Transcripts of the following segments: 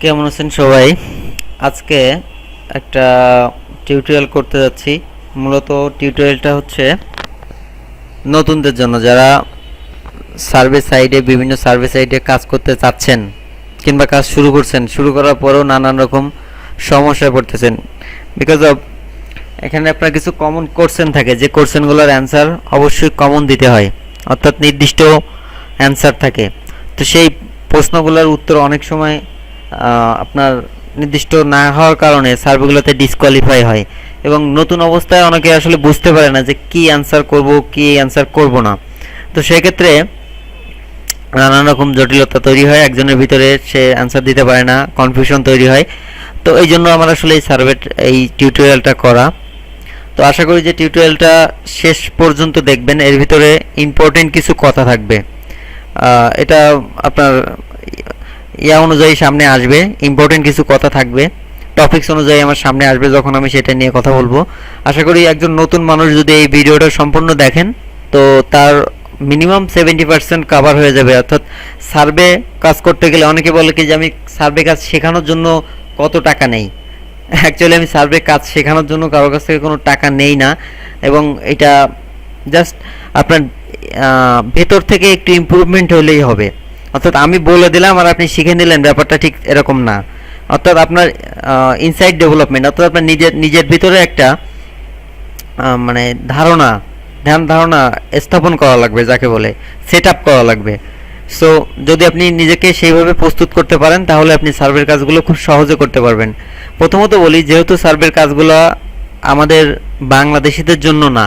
কেমন আছেন সবাই? আজকে একটা টিউটোরিয়াল করতে যাচ্ছি। মূলত টিউটোরিয়ালটা হচ্ছে নতুনদের জন্য, যারা বিভিন্ন সার্ভে সাইডে কাজ করতে চাচ্ছেন কিংবা কাজ শুরু করছেন, শুরু করার পরেও নানান রকম সমস্যায় পড়তেছেন। বিকজ অফ এখানে আপনার কিছু কমন কোশ্চেন থাকে, যে কোশ্চেনগুলোর অ্যান্সার অবশ্যই কমন দিতে হয়, অর্থাৎ নির্দিষ্ট অ্যান্সার থাকে। তো সেই প্রশ্নগুলোর উত্তর অনেক সময় আপনার নির্দিষ্ট না হওয়ার কারণে সার্ভেগুলোতে ডিসকোয়ালিফাই হয়, এবং নতুন অবস্থায় অনেকে আসলে বুঝতে পারে না যে কি অ্যান্সার করব, কি অ্যান্সার করব না। তো সেক্ষেত্রে নানান রকম জটিলতা তৈরি হয়, একজনের ভিতরে সে অ্যান্সার দিতে পারে না, কনফিউশন তৈরি হয়। তো এই জন্য আমার আসলে এই টিউটোরিয়ালটা করা। তো আশা করি যে টিউটোরিয়ালটা শেষ পর্যন্ত দেখবেন, এর ভিতরে ইম্পর্টেন্ট কিছু কথা থাকবে। এটা আপনার অনুযায়ী সামনে আসবে, ইম্পর্টেন্ট কিছু কথা থাকবে, টপিকস অনুযায়ী আমার সামনে আসবে, যখন আমি সেটা নিয়ে কথা বলবো। আশা করি একজন নতুন মানুষ যদি এই ভিডিওটা সম্পূর্ণ দেখেন, তো তার মিনিমাম 70% কাভার হয়ে যাবে। অর্থাৎ সার্ভে কাজ করতে গেলে অনেকে বলে কি যে আমি সার্ভে কাজ শেখানোর জন্য কত টাকা নেই। অ্যাকচুয়ালি আমি সার্ভে কাজ শেখানোর জন্য কারোর কাছ থেকে কোনো টাকা নেই না, এবং এটা জাস্ট আপনার ভেতর থেকে একটু ইমপ্রুভমেন্ট হলেই হবে। অর্থাৎ আমি বলে দিলাম আর আপনি শিখে নিলেন, ব্যাপারটা ঠিক এরকম না। অর্থাৎ আপনার ইনসাইড ডেভেলপমেন্ট, অর্থাৎ আপনার নিজের ভিতরে একটা মানে ধারণা স্থাপন করা লাগবে, যাকে বলে সেট আপ করা লাগবে। সো যদি আপনি নিজেকে সেইভাবে প্রস্তুত করতে পারেন, তাহলে আপনি সার্ভের কাজগুলো খুব সহজে করতে পারবেন। প্রথমত বলি, যেহেতু সার্ভের কাজগুলো আমাদের বাংলাদেশিদের জন্য না,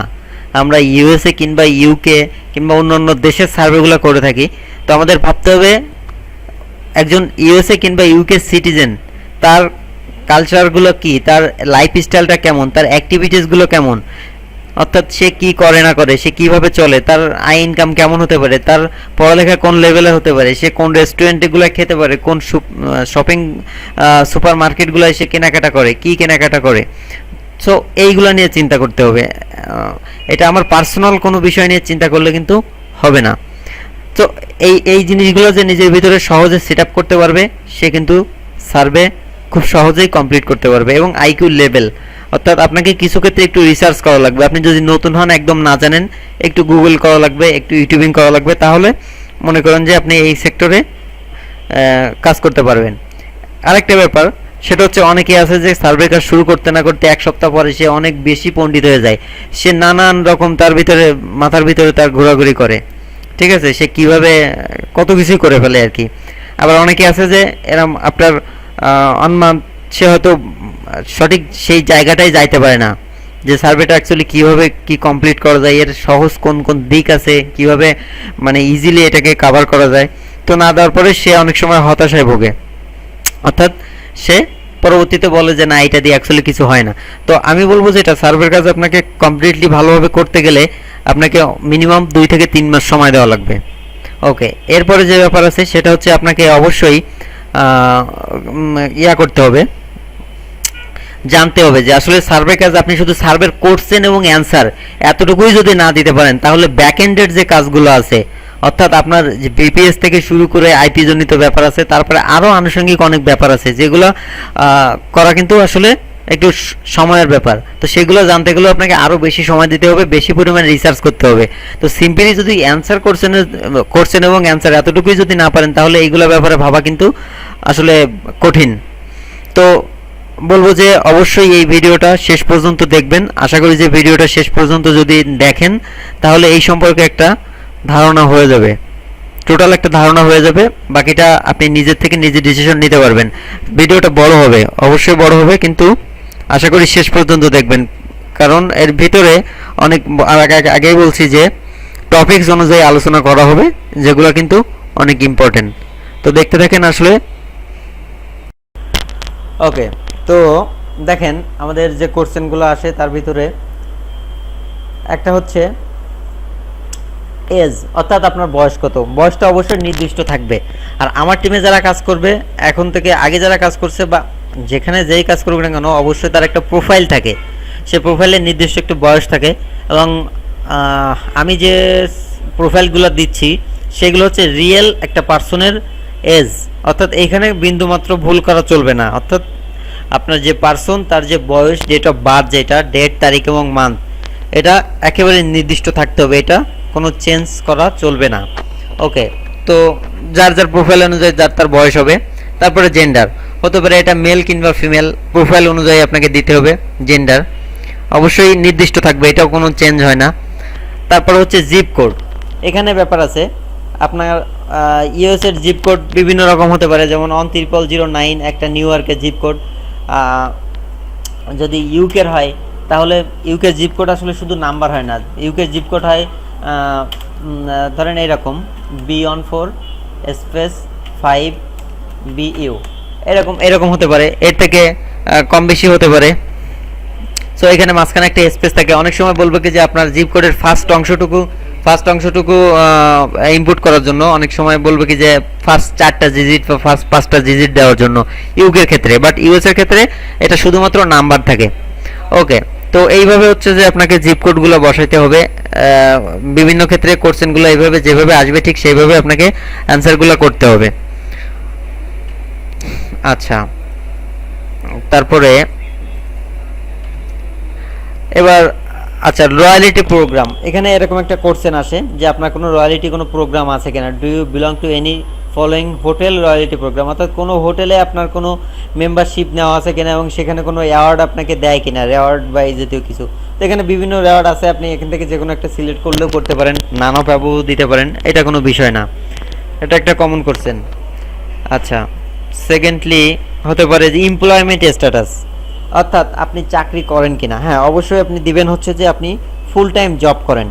আমরা ইউএসএ কিংবা ইউকে কিংবা অন্য দেশের সার্ভেগুলো করে থাকি। তো আমাদের ভাবতে হবে একজন ইউএসএ কিংবা ইউকে সিটিজেন, তার কালচারগুলো কি, তার লাইফস্টাইলটা কেমন, তার অ্যাক্টিভিটিসগুলো কেমন, অর্থাৎ সে কি করে না করে, সে কিভাবে চলে, তার আয় ইনকাম কেমন হতে পারে, তার পড়ালেখা কোন লেভেলে হতে পারে, সে কোন রেস্টুরেন্টগুলো খেতে পারে, কোন শপিং সুপার মার্কেটগুলো সে কেনাকাটা করে, কি কেনাকাটা করে। সো এইগুলো নিয়ে চিন্তা করতে হবে। এটা আমার পার্সোনাল কোনো বিষয় নিয়ে চিন্তা করলে কিন্তু হবে না। তো এই জিনিসগুলো যে নিজের ভিতরে সহজে সেট আপ করতে পারবে, সে কিন্তু সার্ভে খুব সহজেই কমপ্লিট করতে পারবে। এবং আইকিউ লেভেল, অর্থাৎ আপনাকে কিছু ক্ষেত্রে একটু রিসার্চ করা লাগবে। আপনি যদি নতুন হন, একদম না জানেন, একটু গুগল করা লাগবে, একটু ইউটিউবিং করা লাগবে, তাহলে মনে করেন যে আপনি এই সেক্টরে কাজ করতে পারবেন। আরেকটা ব্যাপার, সেটা হচ্ছে অনেকে আছে যে সার্ভে কাজ শুরু করতে না করতে এক সপ্তাহ পরে সে অনেক বেশি পণ্ডিত হয়ে যায়, সে নানান রকম তার ভিতরে মাথার ভিতরে তার ঘোরাঘুরি করে, ঠিক আছে, সে কিভাবে কত কিছুই করে ফেলে আর কি। আবার অনেকে আছে যে এরম আপনার অনমান, সে হয়তো সঠিক সেই জায়গাটাই যাইতে পারে না, যে সার্ভেটা অ্যাকচুয়ালি কীভাবে কি কমপ্লিট করা যায়, এর সহজ কোন কোন দিক আছে, কিভাবে মানে ইজিলি এটাকে কভার করা যায়। তো না দেওয়ার পরে সে অনেক সময় হতাশায় ভোগে, অর্থাৎ সে পরবর্তীতে বলে যে না, এটা দিয়ে অ্যাকচুয়ালি কিছু হয় না। তো আমি বলবো যে এটা সার্ভের কাজ আপনাকে কমপ্লিটলি ভালোভাবে করতে গেলে আপনাকে মিনিমাম 2 থেকে 3 মাস সময় দেওয়া লাগবে। ওকে, এরপরে যে ব্যাপার আছে সেটা হচ্ছে আপনাকে অবশ্যই করতে হবে, জানতে হবে যে আসলে সার্ভে কাজ আপনি শুধু সার্ভের কোশ্চেন এবং অ্যান্সার এতটুকুই যদি না দিতে পারেন, তাহলে ব্যাক এন্ডের যে কাজগুলো আছে, অর্থাৎ আপনার যে বিপিএস থেকে শুরু করে আইপি জনিত ব্যাপার আছে, তারপরে আরও আনুষঙ্গিক অনেক ব্যাপার আছে, যেগুলো করা কিন্তু আসলে একটু সময়ের ব্যাপার। তো সেগুলো জানতে গেলেও আপনাকে আরও বেশি সময় দিতে হবে, বেশি পরিমাণে রিসার্চ করতে হবে। তো সিম্পলি যদি অ্যান্সার কোশ্চেন এবং অ্যান্সার এতটুকুই যদি না পারেন, তাহলে এইগুলো ব্যাপারে ভাবা কিন্তু আসলে কঠিন। তো বলবো যে অবশ্যই এই ভিডিওটা শেষ পর্যন্ত দেখবেন। আশা করি যে ভিডিওটা শেষ পর্যন্ত যদি দেখেন, তাহলে এই সম্পর্কে একটা ধারণা হয়ে যাবে, টোটাল একটা ধারণা হয়ে যাবে। বাকিটা আপনি নিজের থেকে নিজে ডিসিশন নিতে পারবেন। ভিডিওটা বড় হবে, অবশ্যই বড় হবে, কিন্তু আশা করি শেষ পর্যন্ত দেখবেন, কারণ এর ভিতরে অনেক আগেই বলছি যে টপিকস অনুযায়ী আলোচনা করা হবে, যেগুলো কিন্তু অনেক ইম্পর্টেন্ট। তো দেখতে থাকেন আসলে। ওকে, তো দেখেন আমাদের যে কোশ্চেনগুলো আসে তার ভিতরে একটা হচ্ছে এজ, অর্থাৎ আপনার বয়স কত। বয়সটা অবশ্যই নির্দিষ্ট থাকবে। আর আমার টিমে যারা কাজ করবে, এখন থেকে আগে যারা কাজ করছে বা যেখানে যেই কাজ করবে না কেন, অবশ্যই তার একটা প্রোফাইল থাকে, সে প্রোফাইলের নির্দিষ্ট একটু বয়স থাকে। এবং আমি যে প্রোফাইলগুলো দিচ্ছি সেগুলো হচ্ছে রিয়েল একটা পার্সনের এজ, অর্থাৎ এখানে বিন্দুমাত্র ভুল করা চলবে না। অর্থাৎ আপনার যে পার্সন তার যে বয়স, ডেট অফ বার্থ, যেটা ডেট, তারিখ এবং মান্থ, এটা একেবারে নির্দিষ্ট থাকতে হবে, এটা কোনো চেঞ্জ করা চলবে না। ওকে, তো যার যার প্রোফাইল অনুযায়ী যার তার বয়স হবে। তারপরে জেন্ডার হতে পারে এটা মেল কিংবা ফিমেল, প্রোফাইল অনুযায়ী আপনাকে দিতে হবে জেন্ডার, অবশ্যই নির্দিষ্ট থাকবে, এটাও কোনো চেঞ্জ হয় না। তারপর হচ্ছে জিপ কোড, এখানে ব্যাপার আছে আপনার ইউএস এর জিপ কোড বিভিন্ন রকম হতে পারে, যেমন 10009 একটা নিউ ইয়র্কের জিপ কোড। যদি ইউকের হয় তাহলে ইউকের জিপ কোড আসলে শুধু নাম্বার হয় না, ইউকের জিপ কোড হয় ধরেন এইরকম B14 স্পেস 5 BU, এরকম হতে পারে, এর থেকে কম বেশি হতে পারে। সো এখানে মাঝখানে একটা স্পেস থাকে। অনেক সময় বলবো কি যে আপনার জিপ কোডের ফার্স্ট অংশটুকু ইনপুট করার জন্য, অনেক সময় বলবো কি যে ফার্স্ট 4টা ডিজিট বা ফার্স্ট 5টা ডিজিট দেওয়ার জন্য ইউকের ক্ষেত্রে, বাট ইউএস এর ক্ষেত্রে এটা শুধুমাত্র নাম্বার থাকে। ওকে, তো এইভাবে হচ্ছে যে আপনাকে জিপ কোডগুলো বসাইতে হবে। বিভিন্ন ক্ষেত্রে কোশ্চেনগুলো এইভাবে যেভাবে আসবে ঠিক সেইভাবে আপনাকে অ্যান্সারগুলো করতে হবে। আচ্ছা, তারপরে এবার আচ্ছা, রয়্যালিটি প্রোগ্রাম, এখানে এরকম একটা কোশ্চেন আসে যে আপনার কোনো রয়্যালিটি কোনো প্রোগ্রাম আছে কিনা, do you belong to any following hotel royalty program, অর্থাৎ কোনো হোটেলে আপনার কোনো মেম্বারশিপ নেওয়া আছে কিনা এবং সেখানে কোনো অ্যাওয়ার্ড আপনাকে দেয় কিনা, রেওয়ার্ড বা এই জাতীয় কিছু। তো এখানে বিভিন্ন রেওয়ার্ড আছে, আপনি এখান থেকে যে কোনো একটা সিলেক্ট করলেও করতে পারেন, নানও পাবো দিতে পারেন, এটা কোনো বিষয় না, এটা একটা কমন কোশ্চেন। আচ্ছা, সেকেন্ডলি হতে পারে যে এমপ্লয়মেন্ট স্ট্যাটাস, অর্থাৎ আপনি চাকরি করেন কিনা। হ্যাঁ, অবশ্যই আপনি দিবেন হচ্ছে যে আপনি ফুল টাইম জব করেন,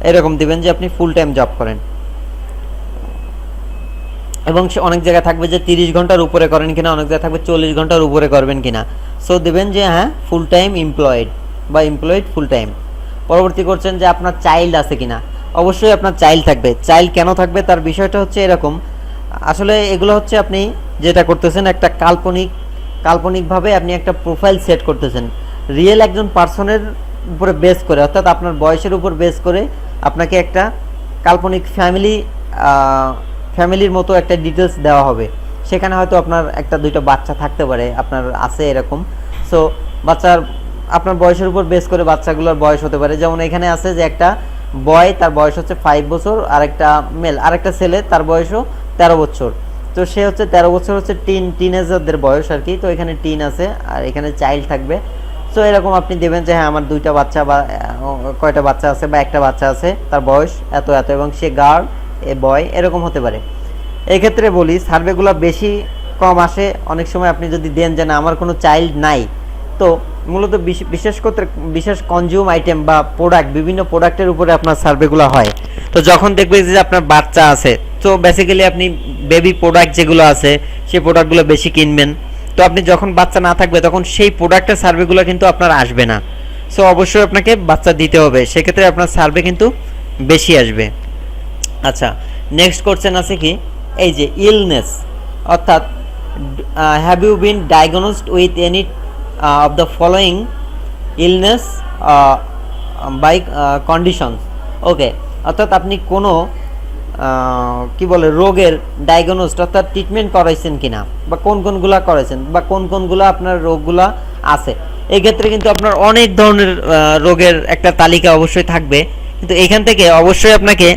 এরকম দিবেন যে আপনি ফুল টাইম জব করেন, এবং অনেক জায়গায় থাকবে যে 30 ঘন্টার উপরে করেন কিনা, অনেক জায়গায় থাকবে 40 ঘন্টার উপরে করবেন কিনা। সো দিবেন যে হ্যাঁ ফুল টাইম এমপ্লয়েড বা এমপ্লয়েড ফুল টাইম। পরবর্তী করছেন যে আপনার চাইল্ড আছে কিনা, অবশ্যই আপনার চাইল্ড থাকবে। চাইল্ড কেন থাকবে তার বিষয়টা হচ্ছে এরকম, আসলে এগুলো হচ্ছে আপনি যেটা করতেছেন একটা কাল্পনিকভাবে আপনি একটা প্রোফাইল সেট করতেছেন, রিয়েল একজন পার্সনের উপরে বেস করে, অর্থাৎ আপনার বয়সের উপর বেস করে আপনাকে একটা কাল্পনিক ফ্যামিলির মতো একটা ডিটেলস দেওয়া হবে। সেখানে হয়তো আপনার একটা দুইটা বাচ্চা থাকতে পারে, আপনার আছে এরকম। সো আপনার বয়সের উপর বেস করে বাচ্চাগুলোর বয়স হতে পারে, যেমন এখানে আছে যে একটা বয়, তার বয়স হচ্ছে 5 বছর, আর একটা মেল, আর একটা ছেলে, তার বয়সও 13 বছর। তো সে হচ্ছে 13 বছর হচ্ছে টিনেজারদের বয়স আর কি। তো এখানে টিন আছে আর এখানে চাইল্ড থাকবে। সো এরকম আপনি দেবেন যে হ্যাঁ আমার দুইটা বাচ্চা বা কয়টা বাচ্চা আছে বা একটা বাচ্চা আছে, তার বয়স এত এত, এবং সে গার্ল এ বয়, এরকম হতে পারে। এক্ষেত্রে বলি সার্ভেগুলো বেশি কম আসে অনেক সময় আপনি যদি দেন যে না আমার কোনো চাইল্ড নাই। তো মূলত বিশেষ কনজিউম আইটেম বা প্রোডাক্ট, বিভিন্ন প্রোডাক্টের উপরে আপনার সার্ভেগুলো হয়। তো যখন দেখবে যে আপনার বাচ্চা আছে, তো বেসিক্যালি আপনি বেবি প্রোডাক্ট যেগুলো আছে সেই প্রোডাক্টগুলো বেশি কিনবেন। তো আপনি যখন বাচ্চা না থাকবে তখন সেই প্রোডাক্টের সার্ভেগুলো কিন্তু আপনার আসবে না। সো অবশ্যই আপনাকে বাচ্চা দিতে হবে, সেক্ষেত্রে আপনার সার্ভে কিন্তু বেশি আসবে। আচ্ছা, নেক্সট কোশ্চেন আছে কি, এই যে ইলনেস, অর্থাৎ have you been diagnosed with any of the following illness by conditions. Okay, অর্থাৎ আপনি কোনো কি বলে রোগের ডায়াগনোস্ট অর্থাৎ ট্রিটমেন্ট করাইছেন কিনা, বা কোনগুলা করাইছেন, বা কোনগুলা আপনার রোগগুলা আছে। এই ক্ষেত্রে কিন্তু আপনার অনেক ধরনের রোগের একটা তালিকা অবশ্যই থাকবে, কিন্তু এখান থেকে অবশ্যই আপনাকে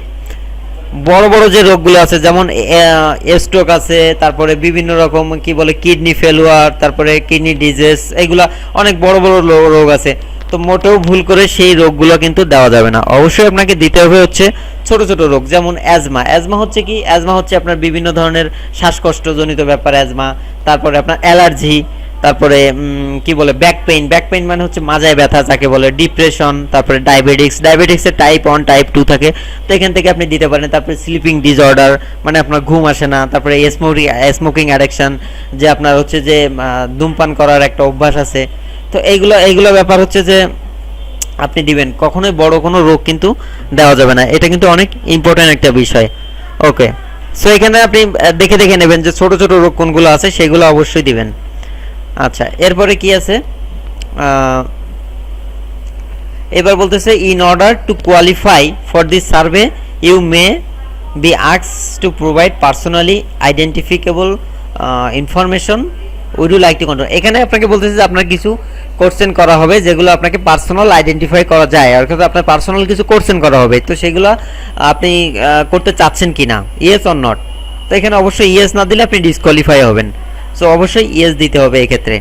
বড় বড় যে রোগগুলো আছে, যেমন স্ট্রোক আছে, তারপরে বিভিন্ন রকম কি বলে কিডনি ফেলুয়ার, তারপরে কিডনি ডিজিজ, এগুলা অনেক বড় বড় রোগ আছে। তো মোটেও ভুল করে সেই রোগগুলো কিন্তু দেওয়া যাবে না, অবশ্যই আপনাকে দিতে হবে হচ্ছে ছোট ছোট রোগ, যেমন অ্যাজমা হচ্ছে কি, অ্যাজমা হচ্ছে আপনার বিভিন্ন ধরনের শ্বাসকষ্টজনিত ব্যাপার অ্যাজমা, তারপরে আপনার অ্যালার্জি, তারপরে কি বলে ব্যাক পেইন মানে হচ্ছে মাজায় ব্যথা যাকে বলে, ডিপ্রেশন, তারপরে ডায়াবেটিক্সের টাইপ 1 টাইপ 2 থাকে। তো এখান থেকে আপনি দিতে পারেন। তারপরে স্লিপিং ডিসঅর্ডার, মানে আপনার ঘুম আসে না, তারপরে স্মোকিং অ্যাডিকশন, যে আপনার হচ্ছে যে ধূমপান করার একটা অভ্যাস আছে। তো এইগুলো ব্যাপার হচ্ছে যে আপনি দিবেন, কখনোই বড় কোনো রোগ কিন্তু দেওয়া যাবে না, এটা কিন্তু অনেক ইম্পর্টেন্ট একটা বিষয়। ওকে, সো এখানে আপনি দেখে নেবেন যে ছোট ছোট রোগ কোনগুলো আছে সেগুলো অবশ্যই দিবেন। আচ্ছা, এরপরে কি আছে, এবার বলতেছে in order to qualify for this survey you may be asked to provide personally identifiable information would you like to control। এখানে আপনাকে বলতেছে যে আপনার কিছু কোশ্চেন করা হবে যেগুলো আপনাকে পার্সোনাল আইডেন্টিফাই করা যায়, অর্থাৎ আপনার পার্সোনাল কিছু কোশ্চেন করা হবে, তো সেগুলো আপনি করতে চাচ্ছেন কিনা, ইয়েস অর নট। তো এখানে অবশ্যই ইয়েস না দিলে আপনি ডিসকোয়ালিফাই হবেন, সো অবশ্যই ইয়েস দিতে হবে এক্ষেত্রে,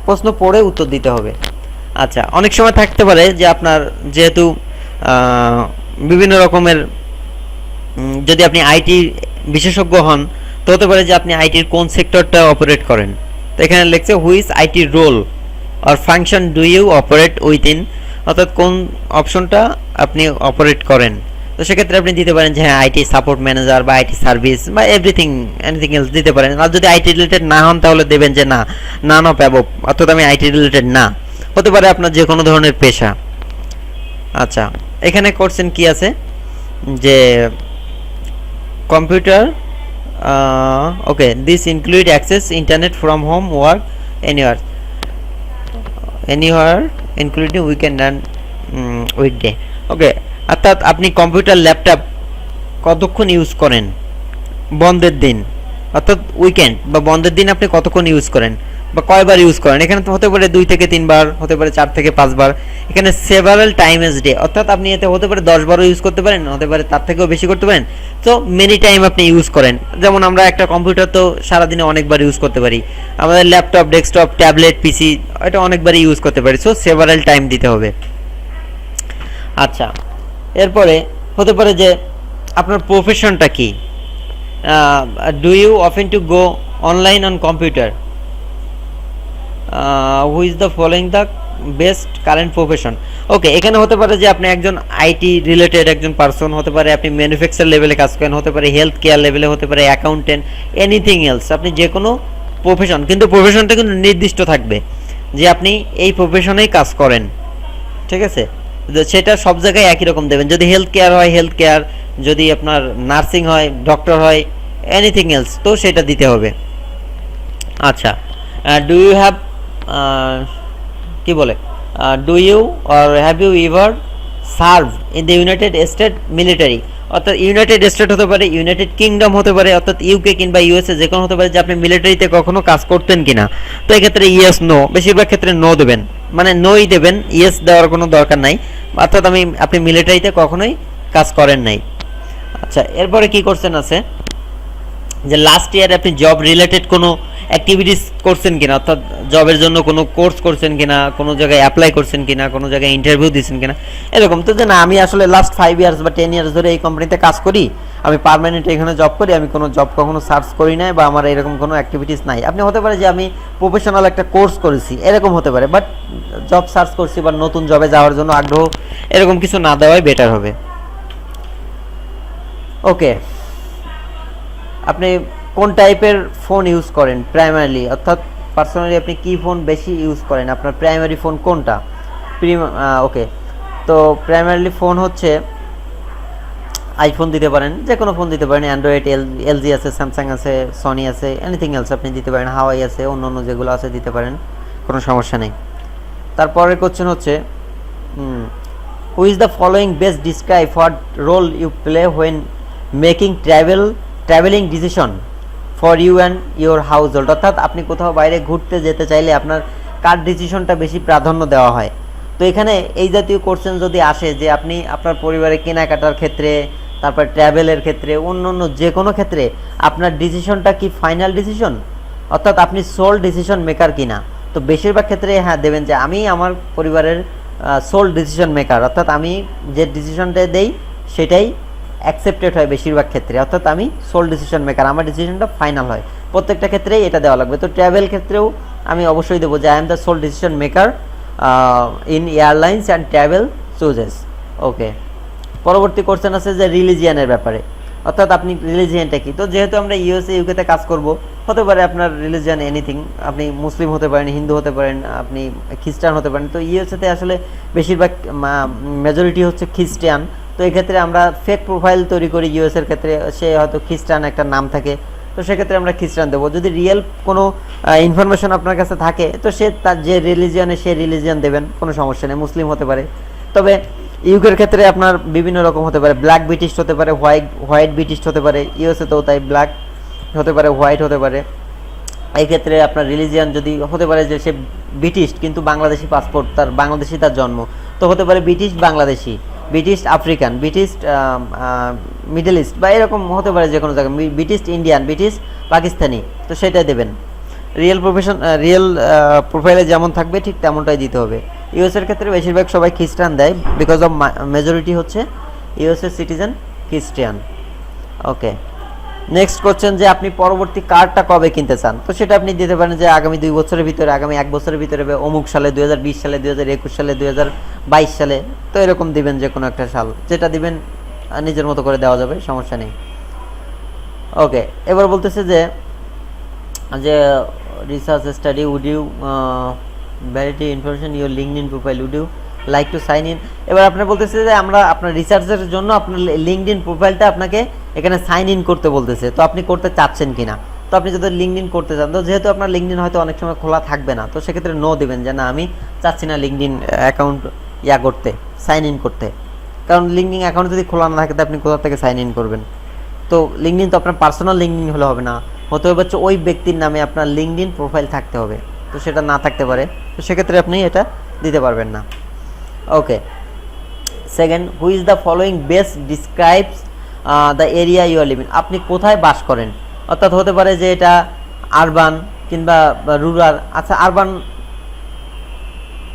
প্রশ্ন পড়ে উত্তর দিতে হবে। আচ্ছা, অনেক সময় থাকতে পারে যে আপনার যেহেতু বিভিন্ন রকমের যদি আপনি আইটি বিশেষজ্ঞ হন, তো হতে পারে যে আপনি আইটির কোন সেক্টরটা অপারেট করেন। তো এখানে লিখছে which IT role or function do you operate within, অর্থাৎ কোন অপশনটা আপনি অপারেট করেন। তো সেক্ষেত্রে আপনি দিতে পারেন যে হ্যাঁ আইটি সাপোর্ট ম্যানেজার বা আইটি সার্ভিস বা এভরিথিং এনিথিং এলস দিতে পারেন। আর যদি আইটি রিলেটেড না হন তাহলে দেবেন যে না নান অফ অ্যাবভ, অর্থাৎ আমি আইটি রিলেটেড না। হতে পারে আপনার যে কোনো ধরনের পেশা। আচ্ছা, এখানে কোশ্চেন কি আছে যে computer okay this include access internet from home work anywhere including weekend and weekday. Okay, অর্থাৎ আপনি কম্পিউটার ল্যাপটপ কতক্ষণ ইউজ করেন বন্ধের দিন, অর্থাৎ উইকেন্ড বা বন্ধের দিন আপনি কতক্ষণ ইউজ করেন বা কয়বার ইউজ করেন। এখানে তো হতে পারে 2 থেকে 3 বার, হতে পারে 4 থেকে 5 বার। এখানে সেভারাল টাইমস ডে, অর্থাৎ আপনি এতে হতে পারে 10 বারও ইউজ করতে পারেন, হতে পারে তার থেকেও বেশি করতে পারেন। তো মেনি টাইম আপনি ইউজ করেন, যেমন আমরা একটা কম্পিউটার তো সারাদিনে অনেকবার ইউজ করতে পারি, আমাদের ল্যাপটপ, ডেস্কটপ, ট্যাবলেট, পিসি এটা অনেকবারই ইউজ করতে পারি। সো সেভারাল টাইম দিতে হবে। আচ্ছা, এরপরে হতে পারে যে আপনার প্রফেশনটা কি, do you often to go online on computer, who is the following the best current profession. Okay, এখানে হতে পারে যে আপনি একজন আইটি রিলেটেড একজন পারসন, হতে পারে আপনি ম্যানুফ্যাকচার লেভেলে কাজ করেন, হতে পারে হেলথ কেয়ার লেভেলে, হতে পারে অ্যাকাউন্টেন্ট, এনিথিং এলস, আপনি যে কোনো প্রফেশন, কিন্তু প্রফেশনটা কিন্তু নির্দিষ্ট থাকবে যে আপনি এই প্রফেশনেই কাজ করেন, ঠিক আছে। সেটা সব জায়গায় একই রকম দেবেন। যদি হেলথ কেয়ার হয় হেলথ কেয়ার, যদি আপনার নার্সিং হয়, ডক্টর হয়, এনিথিং এলস, তো সেটা দিতে হবে। আচ্ছা, ডু ইউ হ্যাভ কি বলে do you or have you ever serve in the United State military, অর্থাৎ ইউনাইটেড স্টেট হতে পারে, ইউনাইটেড কিংডম হতে পারে, অর্থাৎ ইউকে কিংবা ইউএসএ যে কোনো হতে পারে, যে আপনি মিলিটারিতে কখনো কাজ করতেন কিনা। তো এক্ষেত্রে ইয়েস নো, বেশিরভাগ ক্ষেত্রে নো দেবেন, মানে নোই দেবেন, ইয়েস দেওয়ার কোনো দরকার নাই, অর্থাৎ আপনি মিলিটারিতে কখনোই কাজ করেন নাই। আচ্ছা, এরপরে কি কোশ্চেন আছে যে লাস্ট ইয়ারে আপনি জব রিলেটেড কোনো অ্যাক্টিভিটিস করছেন কিনা, অর্থাৎ জবের জন্য কোনো কোর্স করছেন কিনা, কোনো জায়গায় অ্যাপ্লাই করছেন কিনা, কোনো জায়গায় ইন্টারভিউ দিয়েছেন কিনা, এরকম। তো যে না আমি আসলে লাস্ট 5 ইয়ার্স বা 10 ইয়ার্স ধরে এই কোম্পানিতে কাজ করি, আমি পার্মানেন্ট এখানে জব করি, আমি কোনো জব কখনো সার্চ করি নাই বা আমার এরকম কোনো অ্যাক্টিভিটিস নাই। আপনি হতে পারে যে আমি প্রফেশনাল একটা কোর্স করেছি, এরকম হতে পারে, বাট জব সার্চ করছি বা নতুন জবে যাওয়ার জন্য আগ্রহ, এরকম কিছু না দেওয়াই বেটার হবে। ওকে, আপনি কোন টাইপের ফোন ইউজ করেন প্রাইমারিলি, অর্থাৎ পার্সোনালি আপনি কি ফোন বেশি ইউজ করেন, আপনার প্রাইমারি ফোন কোনটা। ওকে, তো প্রাইমারিলি ফোন হচ্ছে আইফোন দিতে পারেন, যে কোনো ফোন দিতে পারেন, অ্যান্ড্রয়েড, এলজি আছে, স্যামসাং আছে, সনি আছে, এনিথিং এলস আপনি দিতে পারেন, হাওয়াই আছে, অন্য অন্য যেগুলো আছে দিতে পারেন, কোনো সমস্যা নেই। তারপরের কোশ্চেন হচ্ছে who is the following best describe what role you play when making traveling decision for you and your house hold, অর্থাৎ আপনি কোথাও বাইরে ঘুরতে যেতে চাইলে আপনার কার ডিসিশনটা বেশি প্রাধান্য দেওয়া হয়। তো এখানে এই জাতীয় কোশ্চেন যদি আসে যে আপনি আপনার পরিবারে কেনাকাটার ক্ষেত্রে, তারপর ট্রাভেলের ক্ষেত্রে, অন্য অন্য যে কোনো ক্ষেত্রে আপনার ডিসিশনটা কি ফাইনাল ডিসিশন, অর্থাৎ আপনি সোল ডিসিশন মেকার কিনা। তো বেশিরভাগ ক্ষেত্রে হ্যাঁ দেবেন যে আমি আমার পরিবারের সোল ডিসিশন মেকার, অর্থাৎ আমি যে ডিসিশনটা দেই সেটাই অ্যাকসেপ্টেড হয় বেশিরভাগ ক্ষেত্রে, অর্থাৎ আমি সোল ডিসিশন মেকার, আমার ডিসিশনটা ফাইনাল হয়। প্রত্যেকটা ক্ষেত্রেই এটা দেওয়া লাগবে। তো ট্রাভেল ক্ষেত্রেও আমি অবশ্যই দেবো যে I am the sole decision maker in airlines and travel chooses. Okay, পরবর্তী কোশ্চেন আছে যে রিলিজিয়ানের ব্যাপারে, অর্থাৎ আপনি রিলিজিয়ানটা কি। তো যেহেতু আমরা ইউএসএ ইউকেতে কাজ করব, হতে পারে আপনার রিলিজিয়ান এনিথিং, আপনি মুসলিম হতে পারেন, হিন্দু হতে পারেন, আপনি খ্রিস্টান হতে পারেন। তো ইউএসএতে আসলে বেশিরভাগ মেজরিটি হচ্ছে খ্রিস্টান। তো এক্ষেত্রে আমরা ফেক প্রোফাইল তৈরি করি ইউএসএর ক্ষেত্রে, সে হয়তো খ্রিস্টান একটা নাম থাকে, তো সেক্ষেত্রে আমরা খ্রিস্টান দেবো। যদি রিয়েল কোনো ইনফরমেশন আপনার কাছে থাকে তো সে তার যে রিলিজিয়ানে সে রিলিজিয়ান দেবেন, কোনো সমস্যা নেই, মুসলিম হতে পারে। তবে ইউকের ক্ষেত্রে আপনার বিভিন্ন রকম হতে পারে, ব্ল্যাক ব্রিটিশ হতে পারে, হোয়াইট ব্রিটিশ হতে পারে, ইউএসএ তো তাই ব্ল্যাক হতে পারে, হোয়াইট হতে পারে। এই ক্ষেত্রে আপনার রিলিজিয়ান যদি হতে পারে যে সে ব্রিটিশ কিন্তু বাংলাদেশি পাসপোর্ট, তার বাংলাদেশি তার জন্ম, তো হতে পারে British Bangladeshi, British African, British middle east, বা এরকম হতে পারে যে কোনো জায়গায়, ব্রিটিশ ইন্ডিয়ান, ব্রিটিশ পাকিস্তানি, তো সেটাই দেবেন। রিয়েল প্রোফাইলে যেমন থাকবে ঠিক তেমনটাই দিতে হবে। ইউএসের ক্ষেত্রে বেশিরভাগ সবাই খ্রিস্টান দেয়, বিকজ অফ মেজরিটি হচ্ছে ইউএসএর সিটিজেন খ্রিস্টান। ওকে, নেক্সট কোশ্চেন যে আপনি পরবর্তী কারটা কবে কিনতে চান, তো সেটা আপনি দিতে পারেন যে আগামী 2 বছরের ভিতরে, আগামী 1 বছরের ভিতরে, অমুক সালে, 2020 সালে, 2021 সালে, 2022 সালে, তো এরকম দিবেন যে কোনো একটা সাল, যেটা দিবেন নিজের মতো করে দেওয়া যাবে, সমস্যা নেই। ওকে, এবার বলতেছে যে research study, would you validate information your LinkedIn profile, would you like to sign in. এবার আপনার বলতেছে যে আমরা আপনার রিসার্চের জন্য আপনার লিঙ্কডইন প্রোফাইলটা আপনাকে এখানে সাইন ইন করতে বলতেছে, তো আপনি করতে চাচ্ছেন কিনা। তো আপনি যদি লিঙ্কডইন করতে চান, তো যেহেতু আপনার লিঙ্কডইন হয়তো অনেক সময় খোলা থাকবে না, তো সেক্ষেত্রে নো দিবেন যে না, আমি চাচ্ছি না লিঙ্কডইন অ্যাকাউন্ট করতে, সাইন ইন করতে। কারণ লিঙ্কডইন অ্যাকাউন্ট যদি খোলা না থাকে, তো আপনি কোথা থেকে সাইন ইন করবেন। তো লিঙ্কডইন তো আপনার পার্সোনাল লিঙ্কডইন হলে হবে না, হতে হবে হচ্ছে ওই ব্যক্তির নামে আপনার লিঙ্কডইন প্রোফাইল থাকতে হবে, তো সেটা না থাকতে পারে, তো সেক্ষেত্রে আপনি এটা দিতে পারবেন না। Okay, second, who is the following best describes the area you are living. আপনি কোথায় বাস করেন, অর্থাৎ হতে পারে যে এটা আরবান কিংবা রুরাল। আচ্ছা,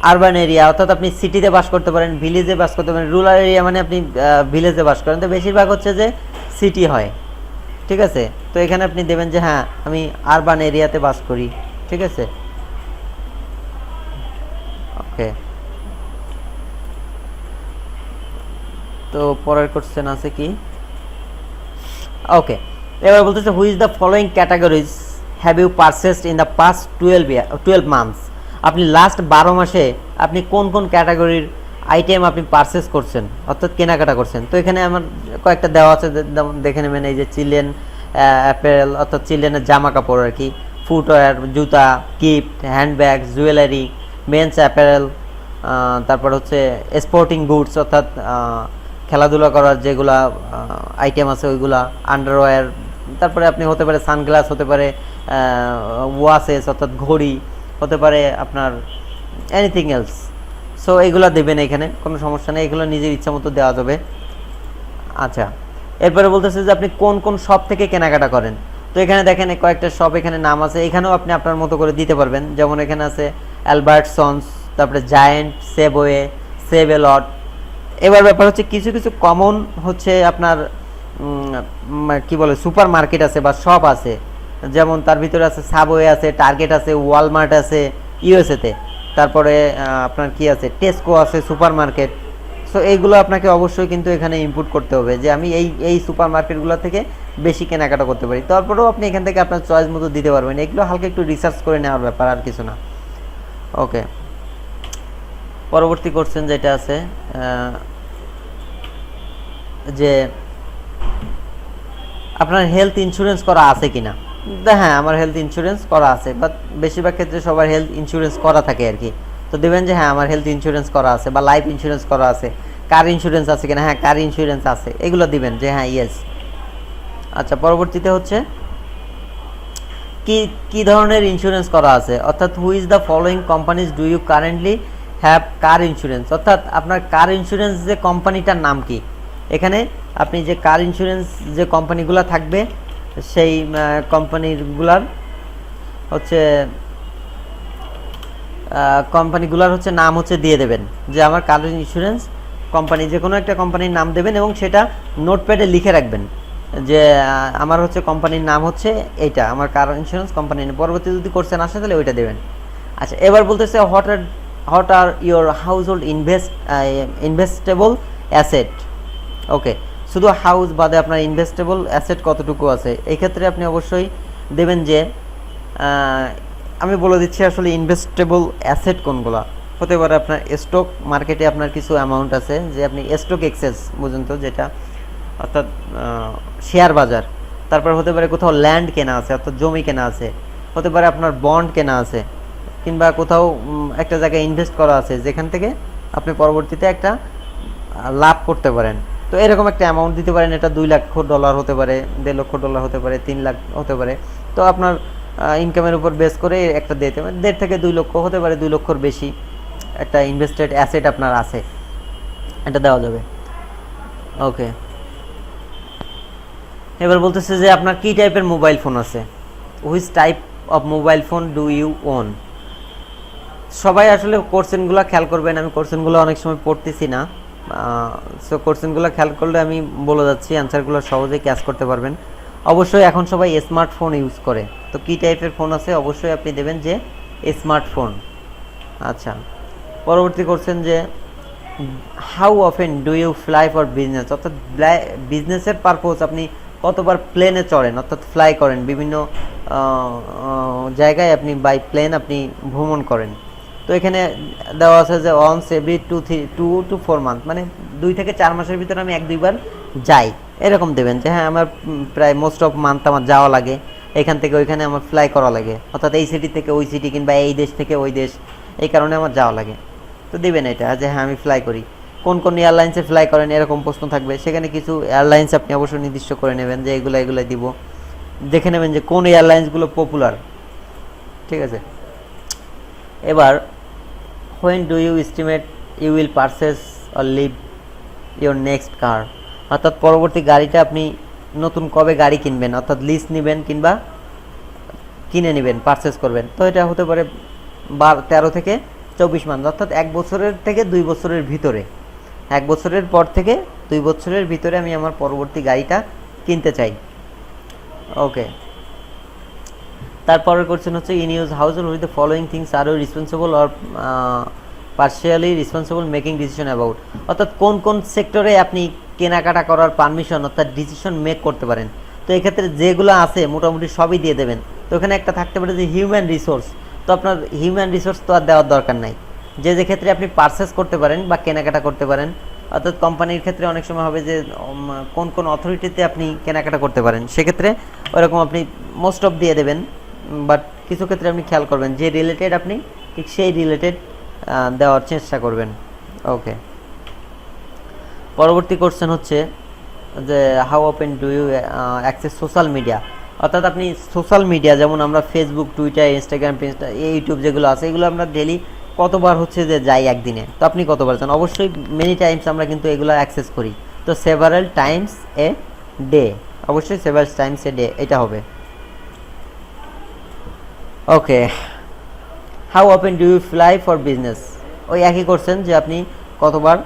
আরবান এরিয়া অর্থাৎ আপনি সিটিতে বাস করতে পারেন, ভিলেজে বাস করতে পারেন। রুরাল এরিয়া মানে আপনি ভিলেজে বাস করেন, তো বেশিরভাগ হচ্ছে যে সিটি হয়, ঠিক আছে। তো এখানে আপনি দেবেন যে হ্যাঁ, আমি আরবান এরিয়াতে বাস করি, ঠিক আছে। ওকে, তো পরের কোশ্চেন আছে কি। ওকে, এবার বলতেছে who is the following categories have you purchased in the past 12 months. আপনি লাস্ট 12 মাসে আপনি কোন কোন ক্যাটাগরির আইটেম আপনি পারচেস করছেন, অর্থাৎ কেনাকাটা করছেন। তো এখানে আমার কয়েকটা দেওয়া আছে, দেখে নেবেন। এই যে চিলড্রেন অ্যাপারেল, অর্থাৎ চিলড্রেনের জামা কাপড় আর কি, ফুটওয়্যার, জুতা, gift, handbag, jewellery, men's apparel, তারপর হচ্ছে স্পোর্টিং বুটস, অর্থাৎ খেলাধুলা করার যেগুলা আইটেম আছে ওইগুলা, আন্ডারওয়্যার, তারপরে আপনি হতে পারে সানগ্লাস, হতে পারে ওয়াচেস অর্থাৎ ঘড়ি, হতে পারে আপনার এনিথিং এলস। সো এইগুলা দেবেন, এখানে কোনো সমস্যা নেই, এগুলো নিজের ইচ্ছা মতো দেওয়া যাবে। আচ্ছা, এরপরে বলতেছে যে আপনি কোন কোন শপ থেকে কেনাকাটা করেন। তো এখানে দেখেন কয়েকটা শপ এখানে নাম আছে, এখানেও আপনি আপনার মতো করে দিতে পারবেন। যেমন এখানে আছে অ্যালবার্টসন্স, তারপরে জায়েন্ট, সেভওয়ে, সেভেলট। এবার ব্যাপার হচ্ছে কিছু কিছু কমন হচ্ছে আপনার কি বলে সুপার মার্কেট আছে বা শপ আছে, যেমন তার ভিতরে আছে সাবওয়ে আছে, টার্গেট আছে, ওয়ালমার্ট আছে ইউএসএতে, তারপরে আপনার কি আছে, টেস্কো আছে, সুপার মার্কেট। সো এইগুলো আপনাকে অবশ্যই কিন্তু এখানে ইনপুট করতে হবে যে আমি এই সুপার মার্কেটগুলো থেকে বেশি কেনাকাটা করতে পারি। তারপরেও আপনি এখান থেকে আপনার চয়েস মতো দিতে পারবেন। এগুলো হালকা একটু রিসার্চ করে নেওয়ার ব্যাপার, আর কিছু না। ওকে, পরবর্তী কোশ্চেন যেটা আছে যে আপনার হেলথ ইন্স্যুরেন্স করা আছে কিনা। হ্যাঁ, আমার হেলথ ইন্স্যুরেন্স করা আছে, বাট বেশিরভাগ ক্ষেত্রে সবার হেলথ ইন্স্যুরেন্স করা থাকে আর কি। তো দেবেন যে হ্যাঁ, আমার হেলথ ইন্স্যুরেন্স করা আছে, বা লাইফ ইন্স্যুরেন্স করা আছে, কার ইন্স্যুরেন্স আছে কিনা, হ্যাঁ কার ইন্স্যুরেন্স আছে, এগুলো দিবেন যে হ্যাঁ ইয়েস। আচ্ছা, পরবর্তীতে হচ্ছে কি ধরনের ইন্স্যুরেন্স করা আছে, অর্থাৎ who is the following companies do you currently have car insurance, অর্থাৎ আপনার কার ইন্স্যুরেন্স যে কোম্পানিটার নাম কি। এখানে আপনি যে কার ইন্স্যুরেন্স যে কোম্পানিগুলো থাকবে সেই কোম্পানিগুলার হচ্ছে নাম হচ্ছে দিয়ে দেবেন যে আমার কার ইন্স্যুরেন্স কোম্পানি, যে কোনো একটা কোম্পানির নাম দেবেন এবং সেটা নোটপ্যাডে লিখে রাখবেন যে আমার হচ্ছে কোম্পানির নাম হচ্ছে এইটা, আমার কার ইন্স্যুরেন্স কোম্পানি। পরবর্তী যদি কোশ্চেন আসে তাহলে ওইটা দেবেন। আচ্ছা, এবার বলতেছে what are your house hold investable asset. Okay, শুধু হাউস বাদে আপনার ইনভেস্টেবল অ্যাসেট কতটুকু আছে, এই ক্ষেত্রে আপনি অবশ্যই দেবেন যে আমি বলে দিচ্ছি আসলে ইনভেস্টেবল অ্যাসেট কোনগুলো হতে পারে। আপনার স্টক মার্কেটে আপনার কিছু অ্যামাউন্ট আছে, যে আপনি স্টক এক্সচেঞ্জ বুঝুন তো, যেটা অর্থাৎ শেয়ার বাজার। তারপর হতে পারে কোথাও ল্যান্ড কেনা আছে, অর্থাৎ জমি কেনা আছে, হতে পারে আপনার বন্ড কেনা আছে, কিংবা কোথাও একটা জায়গায় ইনভেস্ট করা আছে, যেখান থেকে আপনি পরবর্তীতে একটা লাভ করতে পারেন। তো এরকম একটা অ্যামাউন্ট দিতে পারেন, এটা $2 লাখ হতে পারে, $1.5 লাখ হতে পারে, 3 লাখ হতে পারে। তো আপনার ইনকামের উপর বেস করে একটা দিতে পারেন, 1.5 থেকে 2 লক্ষ হতে পারে, 2 লক্ষর বেশি একটা ইনভেস্টেড অ্যাসেট আপনার আছে, এটা দেওয়া যাবে। ওকে, এবার বলতেছে যে আপনার কী টাইপের মোবাইল ফোন আছে, which type of mobile phone do you own. সবাই আসলে কোশ্চেনগুলো খেয়াল করবেন, আমি কোশ্চেনগুলো অনেক সময় পড়তেছি না, সো কোশ্চেনগুলো খেয়াল করলে আমি বলে যাচ্ছি, অ্যান্সারগুলো সহজেই ক্যাচ করতে পারবেন। অবশ্যই এখন সবাই স্মার্টফোন ইউজ করে, তো কী টাইপের ফোন আছে অবশ্যই আপনি দেবেন যে স্মার্টফোন। আচ্ছা, পরবর্তী কোশ্চেন যে how often do you fly for business, অর্থাৎ বিজনেসের পারপোজ আপনি কতবার প্লেনে চড়েন, অর্থাৎ ফ্লাই করেন, বিভিন্ন জায়গায় আপনি বাই প্লেন আপনি ভ্রমণ করেন। তো এখানে দেওয়া আছে যে ওয়ান্স এভরি 2 to 4 মান্থ, মানে 2 থেকে 4 মাসের ভিতরে আমি 1-2 বার যাই, এরকম দেবেন যে হ্যাঁ আমার প্রায় মোস্ট অফ মান্থ আমার যাওয়া লাগে, এখান থেকে ওইখানে আমার ফ্লাই করা লাগে, অর্থাৎ এই সিটি থেকে ওই সিটি কিংবা এই দেশ থেকে ওই দেশ, এই কারণে আমার যাওয়া লাগে। তো দেবেন এটা যে হ্যাঁ আমি ফ্লাই করি। কোন কোন এয়ারলাইন্সে ফ্লাই করেন এরকম প্রশ্ন থাকবে, সেখানে কিছু এয়ারলাইন্স আপনি অবশ্যই নির্দিষ্ট করে নেবেন যে এগুলো দিব, দেখে নেবেন যে কোন এয়ারলাইন্সগুলো পপুলার, ঠিক আছে। এবার when do you estimate you will purchase or lease your next car, অর্থাৎ পরবর্তী গাড়িটা আপনি নতুন কবে গাড়ি কিনবেন, অর্থাৎ লিজ নেবেন কিংবা কিনে নেবেন, পারচেস করবেন। তো এটা হতে পারে 13 থেকে 24 মাস, অর্থাৎ 1 বছরের থেকে 2 বছরের ভিতরে, 1 বছরের পর থেকে 2 বছরের ভিতরে আমি আমার পরবর্তী গাড়িটা কিনতে চাই। ওকে, তারপরের কোশ্চেন হচ্ছে in use household with the following things are you responsible or partially responsible making decision about, অর্থাৎ কোন কোন সেক্টরে আপনি কেনাকাটা করার পারমিশন অর্থাৎ ডিসিশন মেক করতে পারেন। তো এক্ষেত্রে যেগুলো আছে মোটামুটি সবই দিয়ে দেবেন। তো এখানে একটা থাকতে পারে যে হিউম্যান রিসোর্স, তো আপনার হিউম্যান রিসোর্স তো আর দেওয়ার দরকার নাই, যে ক্ষেত্রে আপনি পারচেস করতে পারেন বা কেনাকাটা করতে পারেন, অর্থাৎ কোম্পানির ক্ষেত্রে অনেক সময় হবে যে কোন কোন অথরিটিতে আপনি কেনাকাটা করতে পারেন, সেক্ষেত্রে ওরকম আপনি মোস্ট অফ দিয়ে দেবেন। বাট কিছু ক্ষেত্রে আপনি খেয়াল করবেন যে রিলেটেড আপনি ঠিক সেই রিলেটেড দেওয়ার চেষ্টা করবেন। ওকে, পরবর্তী কোশ্চেন হচ্ছে যে how open do you access social media, অর্থাৎ আপনি সোশ্যাল মিডিয়া যেমন আমরা ফেসবুক, টুইটার, ইনস্টাগ্রাম, ইউটিউব যেগুলো আছে এগুলো আমরা ডেলি কতবার হচ্ছে যে যাই একদিনে, তো আপনি কতবার যান, অবশ্যই মেনি টাইমস আমরা কিন্তু এগুলো অ্যাক্সেস করি, তো সেভারাল টাইমস এ ডে, অবশ্যই সেভারাল টাইমস এ ডে এটা হবে। Okay, how open do you fly for business, ওই একই করছেন যে আপনি কতবার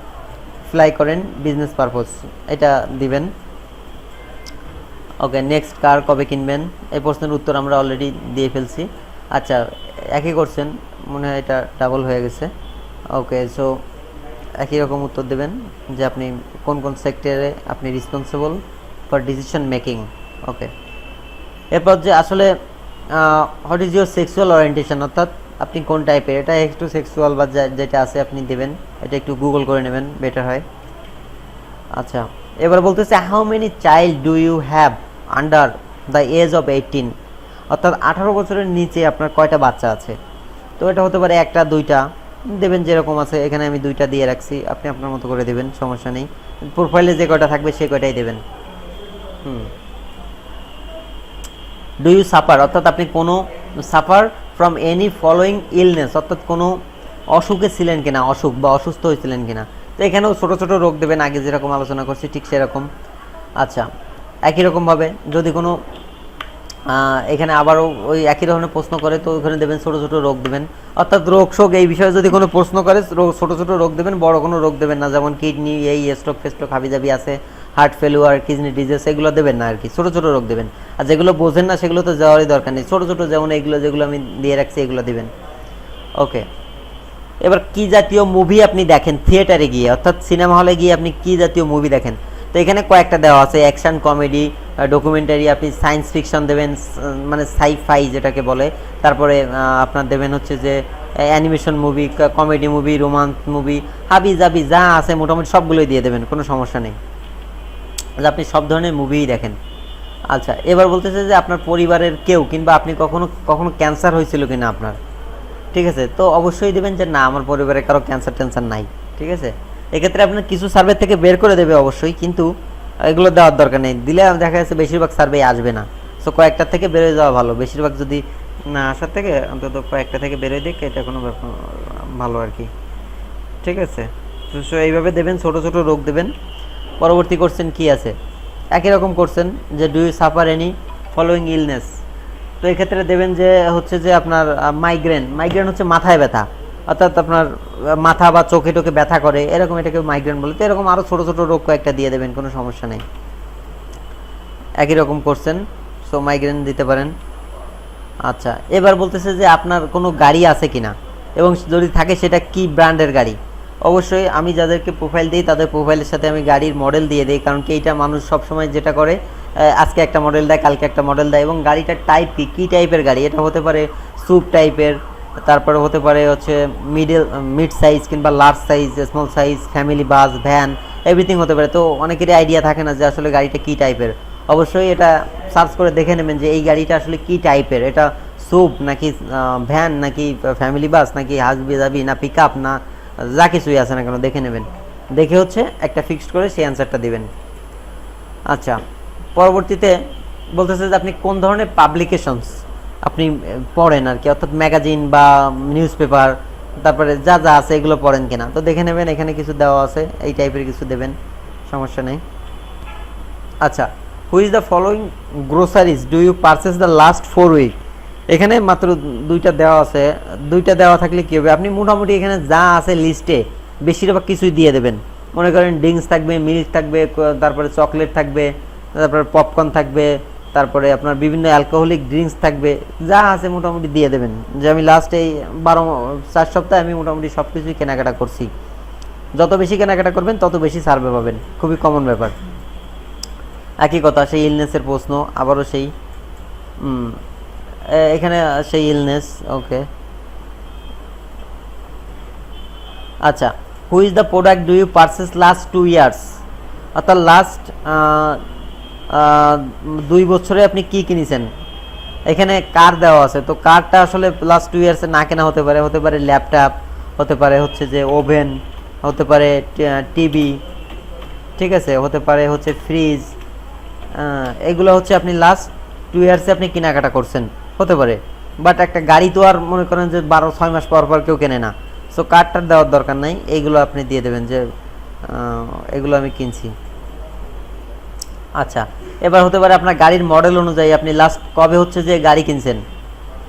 ফ্লাই করেন বিজনেস পারপোজ, এটা দিবেন। ওকে, নেক্সট কার কবে কিনবেন, এই প্রশ্নের উত্তর আমরা অলরেডি দিয়ে ফেলছি। আচ্ছা, একই করছেন, মনে হয় এটা ডাবল হয়ে গেছে। ওকে, সো একই রকম উত্তর দেবেন যে আপনি কোন কোন সেক্টরে আপনি রেসপন্সিবল ফর ডিসিশন মেকিং। ওকে, এরপর যে আসলে what is your sexual orientation, অর্থাৎ আপনি কোন টাইপের, এটা একটু সেক্সুয়াল বা যেটা আছে আপনি দেবেন, এটা একটু গুগল করে নেবেন, বেটার হয়। আচ্ছা, এবার বলতেছে how many child do you have under the age of 18, অর্থাৎ 18 বছরের নিচে আপনার কয়টা বাচ্চা আছে। তো এটা হতে পারে 1টা 2টা দেবেন, যেরকম আছে এখানে আমি 2টা দিয়ে রাখছি, আপনি আপনার মতো করে দেবেন, সমস্যা নেই, প্রোফাইলে যে কয়টা থাকবে সেই কয়টাই দেবেন। ডু ইউ সাফার, অর্থাৎ আপনি কোনো suffer from any following illness, অর্থাৎ কোনো অসুখে ছিলেন কিনা, অসুখ বা অসুস্থ হয়েছিলেন কিনা। তো এখানেও ছোটো ছোটো রোগ দেবেন, আগে যেরকম আলোচনা করছি ঠিক সেরকম। আচ্ছা, একই রকমভাবে যদি কোনো এখানে আবারও ওই একই ধরনের প্রশ্ন করে তো ওখানে দেবেন ছোটো ছোটো রোগ দেবেন, অর্থাৎ রোগ শোক এই বিষয়ে যদি কোনো প্রশ্ন করে ছোটো ছোটো রোগ দেবেন, বড় কোনো রোগ দেবেন না, যেমন কিডনি, এই স্ট্রোক ফেস্ট্রোক হাবিজাবি আছে, হার্ট ফেলুয়ার, কিডনি ডিজিজ, এগুলো দেবেন না আর কি, ছোটো ছোটো রোগ দেবেন। আর যেগুলো বোঝেন না সেগুলো তো যাওয়ারই দরকার নেই, ছোটো ছোটো যেমন এইগুলো যেগুলো আমি দিয়ে রাখছি এগুলো দেবেন। ওকে, এবার কি জাতীয় মুভি আপনি দেখেন থিয়েটারে গিয়ে, অর্থাৎ সিনেমা হলে গিয়ে আপনি কি জাতীয় মুভি দেখেন। তো এখানে কয়েকটা দেওয়া আছে, অ্যাকশন, কমেডি, ডকুমেন্টারি, আপনি সায়েন্স ফিকশন দেবেন, মানে সাইফাই যেটাকে বলে, তারপরে আপনার দেবেন হচ্ছে যে animation movie, comedy movie, romance movie, হাবি জাবি যা আছে মোটামুটি সবগুলোই দিয়ে দেবেন, কোনো সমস্যা নেই, আপনি সব ধরনের মুভিই দেখেন। আচ্ছা, এবার বলতেছে যে আপনার পরিবারের কেউ কিংবা আপনি কখনো কখনো ক্যান্সার হয়েছিল কিনা আপনার, ঠিক আছে, তো অবশ্যই দেবেন যে না আমার পরিবারে কারো ক্যান্সার ট্যান্সার নাই, ঠিক আছে। এক্ষেত্রে আপনার কিছু সার্ভে থেকে বের করে দেবে অবশ্যই, কিন্তু এগুলো দেওয়ার দরকার নেই, দিলে দেখা যাচ্ছে বেশিরভাগ সার্ভে আসবে না। সো কয়েকটা থেকে বেরোয় যাওয়া ভালো, বেশিরভাগ যদি না আসার থেকে অন্তত কয়েকটা থেকে বেরোয় দিক, এটা কোনো ব্যাপার ভালো আর কি। ঠিক আছে, তো এইভাবে দেবেন, ছোট ছোট রোগ দেবেন। পরবর্তী কোশ্চেন কি আছে, একই রকম কোশ্চেন যে do you suffer any following illness. তো এক্ষেত্রে দেবেন যে হচ্ছে যে আপনার মাইগ্রেন। মাইগ্রেন হচ্ছে মাথায় ব্যথা, অর্থাৎ আপনার মাথা বা চোখে টোকে ব্যথা করে, এরকম এটাকে মাইগ্রেন বলে। তো এরকম আরও ছোটো ছোটো রোগ কয়েকটা দিয়ে দেবেন, কোনো সমস্যা নেই। একই রকম কোশ্চেন, সো মাইগ্রেন দিতে পারেন। আচ্ছা, এবার বলতেছে যে আপনার কোনো গাড়ি আছে কিনা, এবং যদি থাকে সেটা কি ব্র্যান্ডের গাড়ি। অবশ্যই আমি যাদেরকে প্রোফাইল দিই তাদের প্রোফাইলের সাথে আমি গাড়ির মডেল দিয়ে দিই, কারণ কি এইটা মানুষ সবসময় যেটা করে, আজকে একটা মডেল দেয়, কালকে একটা মডেল দেয়, এবং গাড়িটার টাইপ কী টাইপের গাড়ি, এটা হতে পারে স্যুপ টাইপের, তারপরে হতে পারে হচ্ছে মিড সাইজ কিংবা large size, small size, family bus, van, everything হতে পারে। তো অনেকেরই আইডিয়া থাকে না যে আসলে গাড়িটা কী টাইপের। অবশ্যই এটা সার্চ করে দেখে নেবেন যে এই গাড়িটা আসলে কী টাইপের, এটা স্যুপ নাকি ভ্যান নাকি ফ্যামিলি বাস নাকি হাজবি জাবি না পিক আপ না যা কিছুই আছে না কেন দেখে নেবেন, দেখে হচ্ছে একটা ফিক্সড করে সেই অ্যান্সারটা দিবেন। আচ্ছা, পরবর্তীতে বলতেছে যে আপনি কোন ধরনের পাবলিকেশনস আপনি পড়েন আর কি, অর্থাৎ ম্যাগাজিন বা নিউজ পেপার, তারপরে যা যা আছে এগুলো পড়েন কিনা। তো দেখে নেবেন, এখানে কিছু দেওয়া আছে, এই টাইপের কিছু দেবেন, সমস্যা নেই। আচ্ছা, who is the following groceries do you purchase the last 4 week. এখানে মাত্র দুইটা দেওয়া আছে, দুইটা দেওয়া থাকলে কী হবে, আপনি মোটামুটি এখানে যা আছে লিস্টে বেশিরভাগ কিছুই দিয়ে দেবেন। মনে করেন ড্রিঙ্কস থাকবে, মিল্ক থাকবে, তারপরে চকলেট থাকবে, তারপরে পপকর্ন থাকবে, তারপরে আপনার বিভিন্ন অ্যালকোহলিক ড্রিঙ্কস থাকবে, যা আছে মোটামুটি দিয়ে দেবেন। যে আমি লাস্ট এই 4 সপ্তাহে আমি মোটামুটি সব কিছুই কেনাকাটা করছি। যত বেশি কেনাকাটা করবেন তত বেশি সার্ভে পাবেন, খুবই কমন ব্যাপার। একই কথা, সেই ইলনেসের প্রশ্ন আবারও সেই এখানে সেই ইলনেস। ওকে, আচ্ছা, who is the product do you purchase last 2 years, অর্থাৎ লাস্ট 2 বছরে আপনি কি কিনেছেন। এখানে কার দেওয়া আছে, তো কারটা আসলে লাস্ট 2 ইয়ার্সে না কেনা হতে পারে, হতে পারে ল্যাপটপ, হতে পারে হচ্ছে যে ওভেন, হতে পারে টিভি, ঠিক আছে, হতে পারে হচ্ছে ফ্রিজ, এগুলো হচ্ছে আপনি লাস্ট 2 ইয়ার্সে আপনি কেনাকাটা করছেন, হতে পারে। বাট একটা গাড়ি তো আর মনে করেন যে 6 মাস পর পর কেউ কেনে না, সো কার্ডটার দেওয়ার দরকার নাই, এইগুলো আপনি দিয়ে দেবেন যে এগুলো আমি কিনছি। আচ্ছা, এবার হতে পারে আপনার গাড়ির মডেল অনুযায়ী আপনি লাস্ট কবে হচ্ছে যে গাড়ি কিনছেন,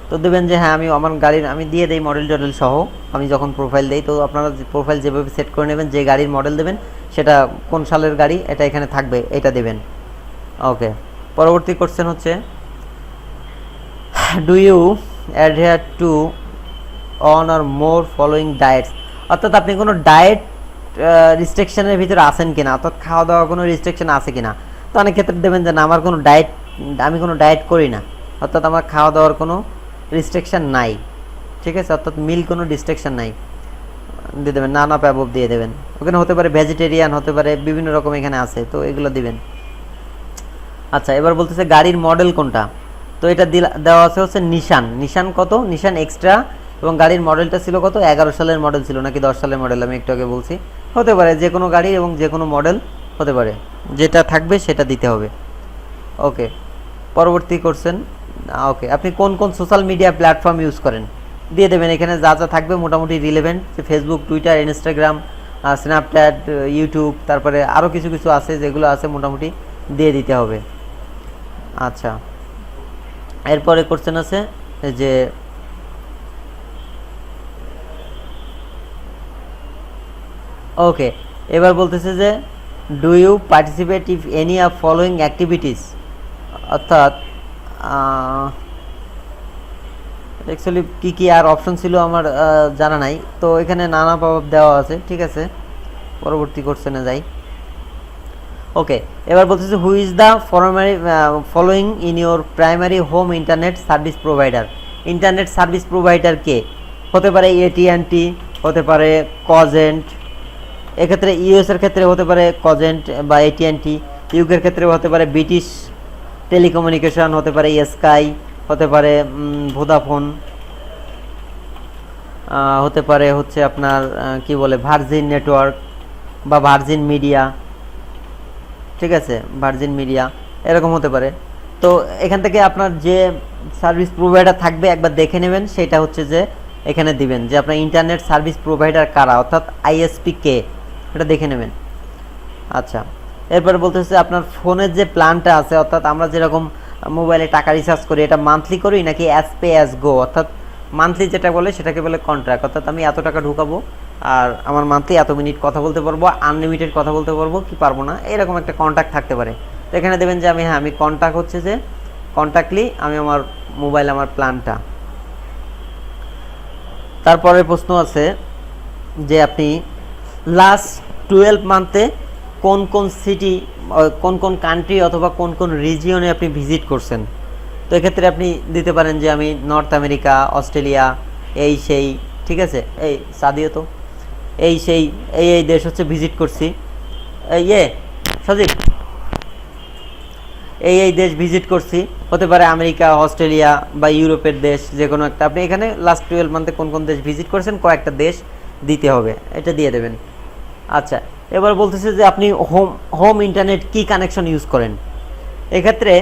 তো দেবেন যে হ্যাঁ আমি আমার গাড়ির আমি দিয়ে দেই মডেল টডেল সহ, আমি যখন প্রোফাইল দেই। তো আপনারা প্রোফাইল যেভাবে সেট করে নেবেন, যে গাড়ির মডেল দেবেন সেটা কোন সালের গাড়ি এটা এখানে থাকবে, এটা দেবেন। ওকে, পরবর্তী কোশ্চেন হচ্ছে do you adhere to on or more following diets, অর্থাৎ আপনি কোনো ডায়েট রিস্ট্রিকশনের ভিতরে আছেন কিনা, অর্থাৎ খাওয়া দাওয়া কোনো রিস্ট্রিকশন আছে কিনা। তো অনেক ক্ষেত্রে দেবেন যে না আমার কোনো ডায়েট, আমি কোনো ডায়েট করি না, অর্থাৎ আমার খাওয়া দাওয়ার কোনো রিস্ট্রিকশন নাই, ঠিক আছে, অর্থাৎ মিল কোনো রিস্ট্রিকশন নাই, দিয়ে দেবেন, না প্যাবব দিয়ে দেবেন। ওখানে হতে পারে ভেজিটেরিয়ান, হতে পারে বিভিন্ন রকম এখানে আছে, তো এগুলো দিবেন। আচ্ছা, এবার বলতেছে গাড়ির মডেল কোনটা, তো এটা দেওয়া আছে হচ্ছে নিশান কত, নিশান এক্সট্রা, এবং গাড়ির মডেলটা ছিল কত, 11 সালের মডেল ছিল নাকি 10 সালের মডেল, আমি একটু আগে বলছি। হতে পারে যে কোনো গাড়ি এবং যে কোনো মডেল হতে পারে, যেটা থাকবে সেটা দিতে হবে। ওকে, পরবর্তী কোশ্চেন। ওকে, আপনি কোন কোন সোশ্যাল মিডিয়া প্ল্যাটফর্ম ইউজ করেন, দিয়ে দেবেন। এখানে যা যা থাকবে মোটামুটি রিলেভেন্ট, যে Facebook, Twitter, Instagram, Snapchat, YouTube, তারপরে আরও কিছু কিছু আছে যেগুলো আছে মোটামুটি দিয়ে দিতে হবে। আচ্ছা, এরপরে কোশ্চেন আছে যে ওকে, এবার বলতেছে যে do you participate if any of following activities, অর্থাৎ অ্যাকচুয়ালি কী কী আর অপশন ছিল আমার জানা নাই, তো এখানে নানা প্রভাব দেওয়া আছে, ঠিক আছে। পরবর্তী কোশ্চেনে যাই। ওকে, এবার বলতেছে who is the following in your primary home internet service provider. Internet service provider কে, হতে পারে AT&T, হতে পারে কজেন্ট, এক্ষেত্রে ইউএসের ক্ষেত্রে হতে পারে কজেন্ট বা AT&T, ইউকের ক্ষেত্রে হতে পারে ব্রিটিশ টেলিকমিউনিকেশন, হতে পারে স্কাই, হতে পারে ভোদাফোন, হতে পারে হচ্ছে আপনার কি বলে ভার্জিন নেটওয়ার্ক, বা ভার্জিন মিডিয়া, ঠিক আছে, ভার্জিন মিডিয়া এরকম হতে পারে। তো এখান থেকে আপনার যে সার্ভিস প্রোভাইডার থাকবে একবার দেখে নেবেন, সেটা হচ্ছে যে এখানে দিবেন যে আপনার ইন্টারনেট সার্ভিস প্রোভাইডার কারা, অর্থাৎ আইএসপি কে, এটা দেখে নেবেন। আচ্ছা, এরপরে বলতে হচ্ছে আপনার ফোনের যে প্ল্যানটা আছে, অর্থাৎ আমরা যেরকম মোবাইলে টাকা রিচার্জ করি এটা মান্থলি করি নাকি অ্যাজ পে অ্যাজ গো, অর্থাৎ মান্থলি যেটা বলে সেটাকে বলে কন্ট্রাক্ট, অর্থাৎ আমি এত টাকা ঢুকাবো আর আমার মান্থলি এত মিনিট কথা বলতে পারবো, আনলিমিটেড কথা বলতে পারবো কি পারবো না, এরকম একটা কন্ট্রাক্ট থাকতে পারে। তো এখানে দেবেন যে আমি কন্ট্রাক্ট হচ্ছে যে কন্ট্রাক্টলি আমি আমার মোবাইল আমার প্ল্যানটা। তারপরে প্রশ্ন আছে যে আপনি লাস্ট 12 মান্থে কোন কোন সিটি, কোন কোন কান্ট্রি অথবা কোন কোন রিজিয়নে আপনি ভিজিট করছেন। তো এক্ষেত্রে আপনি দিতে পারেন যে আমি নর্থ আমেরিকা, অস্ট্রেলিয়া, এই সেই, ঠিক আছে, এই সাদিও তো এই সেই এই দেশ হচ্ছে ভিজিট করছি, সজীব এই দেশ ভিজিট করছি, হতে পারে আমেরিকা, অস্ট্রেলিয়া বা ইউরোপের দেশ যে কোনো একটা। আপনি এখানে লাস্ট 12 মান্থে কোন কোন দেশ ভিজিট করেছেন কয়েকটা দেশ দিতে হবে, এটা দিয়ে দেবেন। আচ্ছা, এবার বলতেছে যে আপনি হোম ইন্টারনেট কি কানেকশন ইউজ করেন। এক্ষেত্রে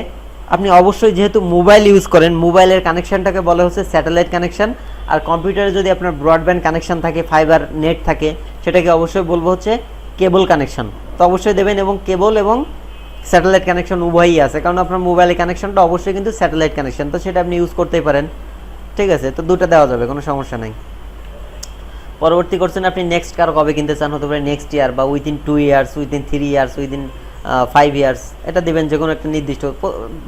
আপনি অবশ্যই যেহেতু মোবাইল ইউজ করেন, মোবাইলের কানেকশনটাকে বলা হচ্ছে স্যাটেলাইট কানেকশন, আর কম্পিউটারে যদি আপনার ব্রডব্যান্ড কানেকশন থাকে, ফাইবার নেট থাকে, সেটাকে অবশ্যই বলবো হচ্ছে কেবল কানেকশন। তো অবশ্যই দেবেন, এবং কেবল এবং স্যাটেলাইট কানেকশন উভয়ই আছে, কারণ আপনার মোবাইলের কানেকশনটা অবশ্যই কিন্তু স্যাটেলাইট কানেকশন, তো সেটা আপনি ইউজ করতেই পারেন, ঠিক আছে। তো দুটো দেওয়া যাবে, কোনো সমস্যা নাই। পরবর্তী করছেন আপনি নেক্সট কার কবে কিনতে চান, হতে পারে নেক্সট ইয়ার বা within 2 years, within 3 years, within 5 years, এটা দেবেন যে কোনো একটা নির্দিষ্ট,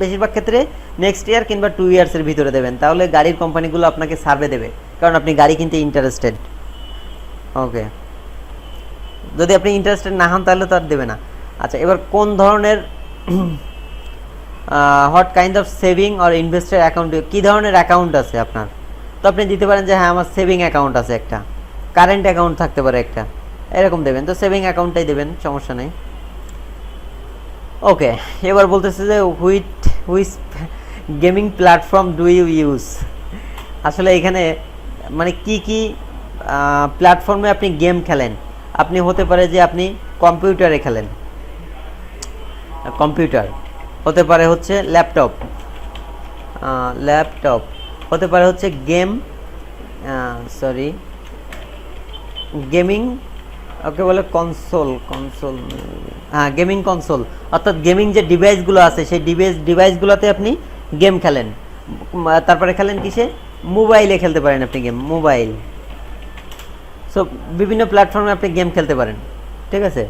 বেশিরভাগ ক্ষেত্রে নেক্সট ইয়ার কিংবা 2 ইয়ার্সের ভিতরে দেবেন, তাহলে গাড়ির কোম্পানিগুলো আপনাকে সার্ভে দেবে, কারণ আপনি গাড়ি কিনতে ইন্টারেস্টেড। ওকে, যদি আপনি ইন্টারেস্টেড না হন তাহলে তো আর দেবে না। আচ্ছা, এবার কোন ধরনের what kind of saving or investor account, কী ধরনের অ্যাকাউন্ট আছে আপনার। তো আপনি দিতে পারেন যে হ্যাঁ আমার সেভিং অ্যাকাউন্ট আছে একটা, কারেন্ট অ্যাকাউন্ট থাকতে পারে একটা, এরকম দেবেন। তো সেভিং অ্যাকাউন্টটাই দেবেন, সমস্যা নেই। ওকে, এবার বলতেছে যে which gaming platform do you use. আসলে এখানে মানে কি কি প্ল্যাটফর্মে আপনি গেম খেলেন। আপনি হতে পারে যে আপনি কম্পিউটারে খেলেন, কম্পিউটার হতে পারে হচ্ছে ল্যাপটপ, হতে পারে হচ্ছে গেমিং, ওকে বলে কনসোল, হ্যাঁ গেমিং কনসোল, অর্থাৎ গেমিং যে ডিভাইসগুলো আছে সেই ডিভাইসগুলোতে আপনি গেম খেলেন। তারপরে খেলেন কিসে, মোবাইলে খেলতে পারেন আপনি গেম, মোবাইল। সো বিভিন্ন প্ল্যাটফর্মে আপনি গেম খেলতে পারেন, ঠিক আছে।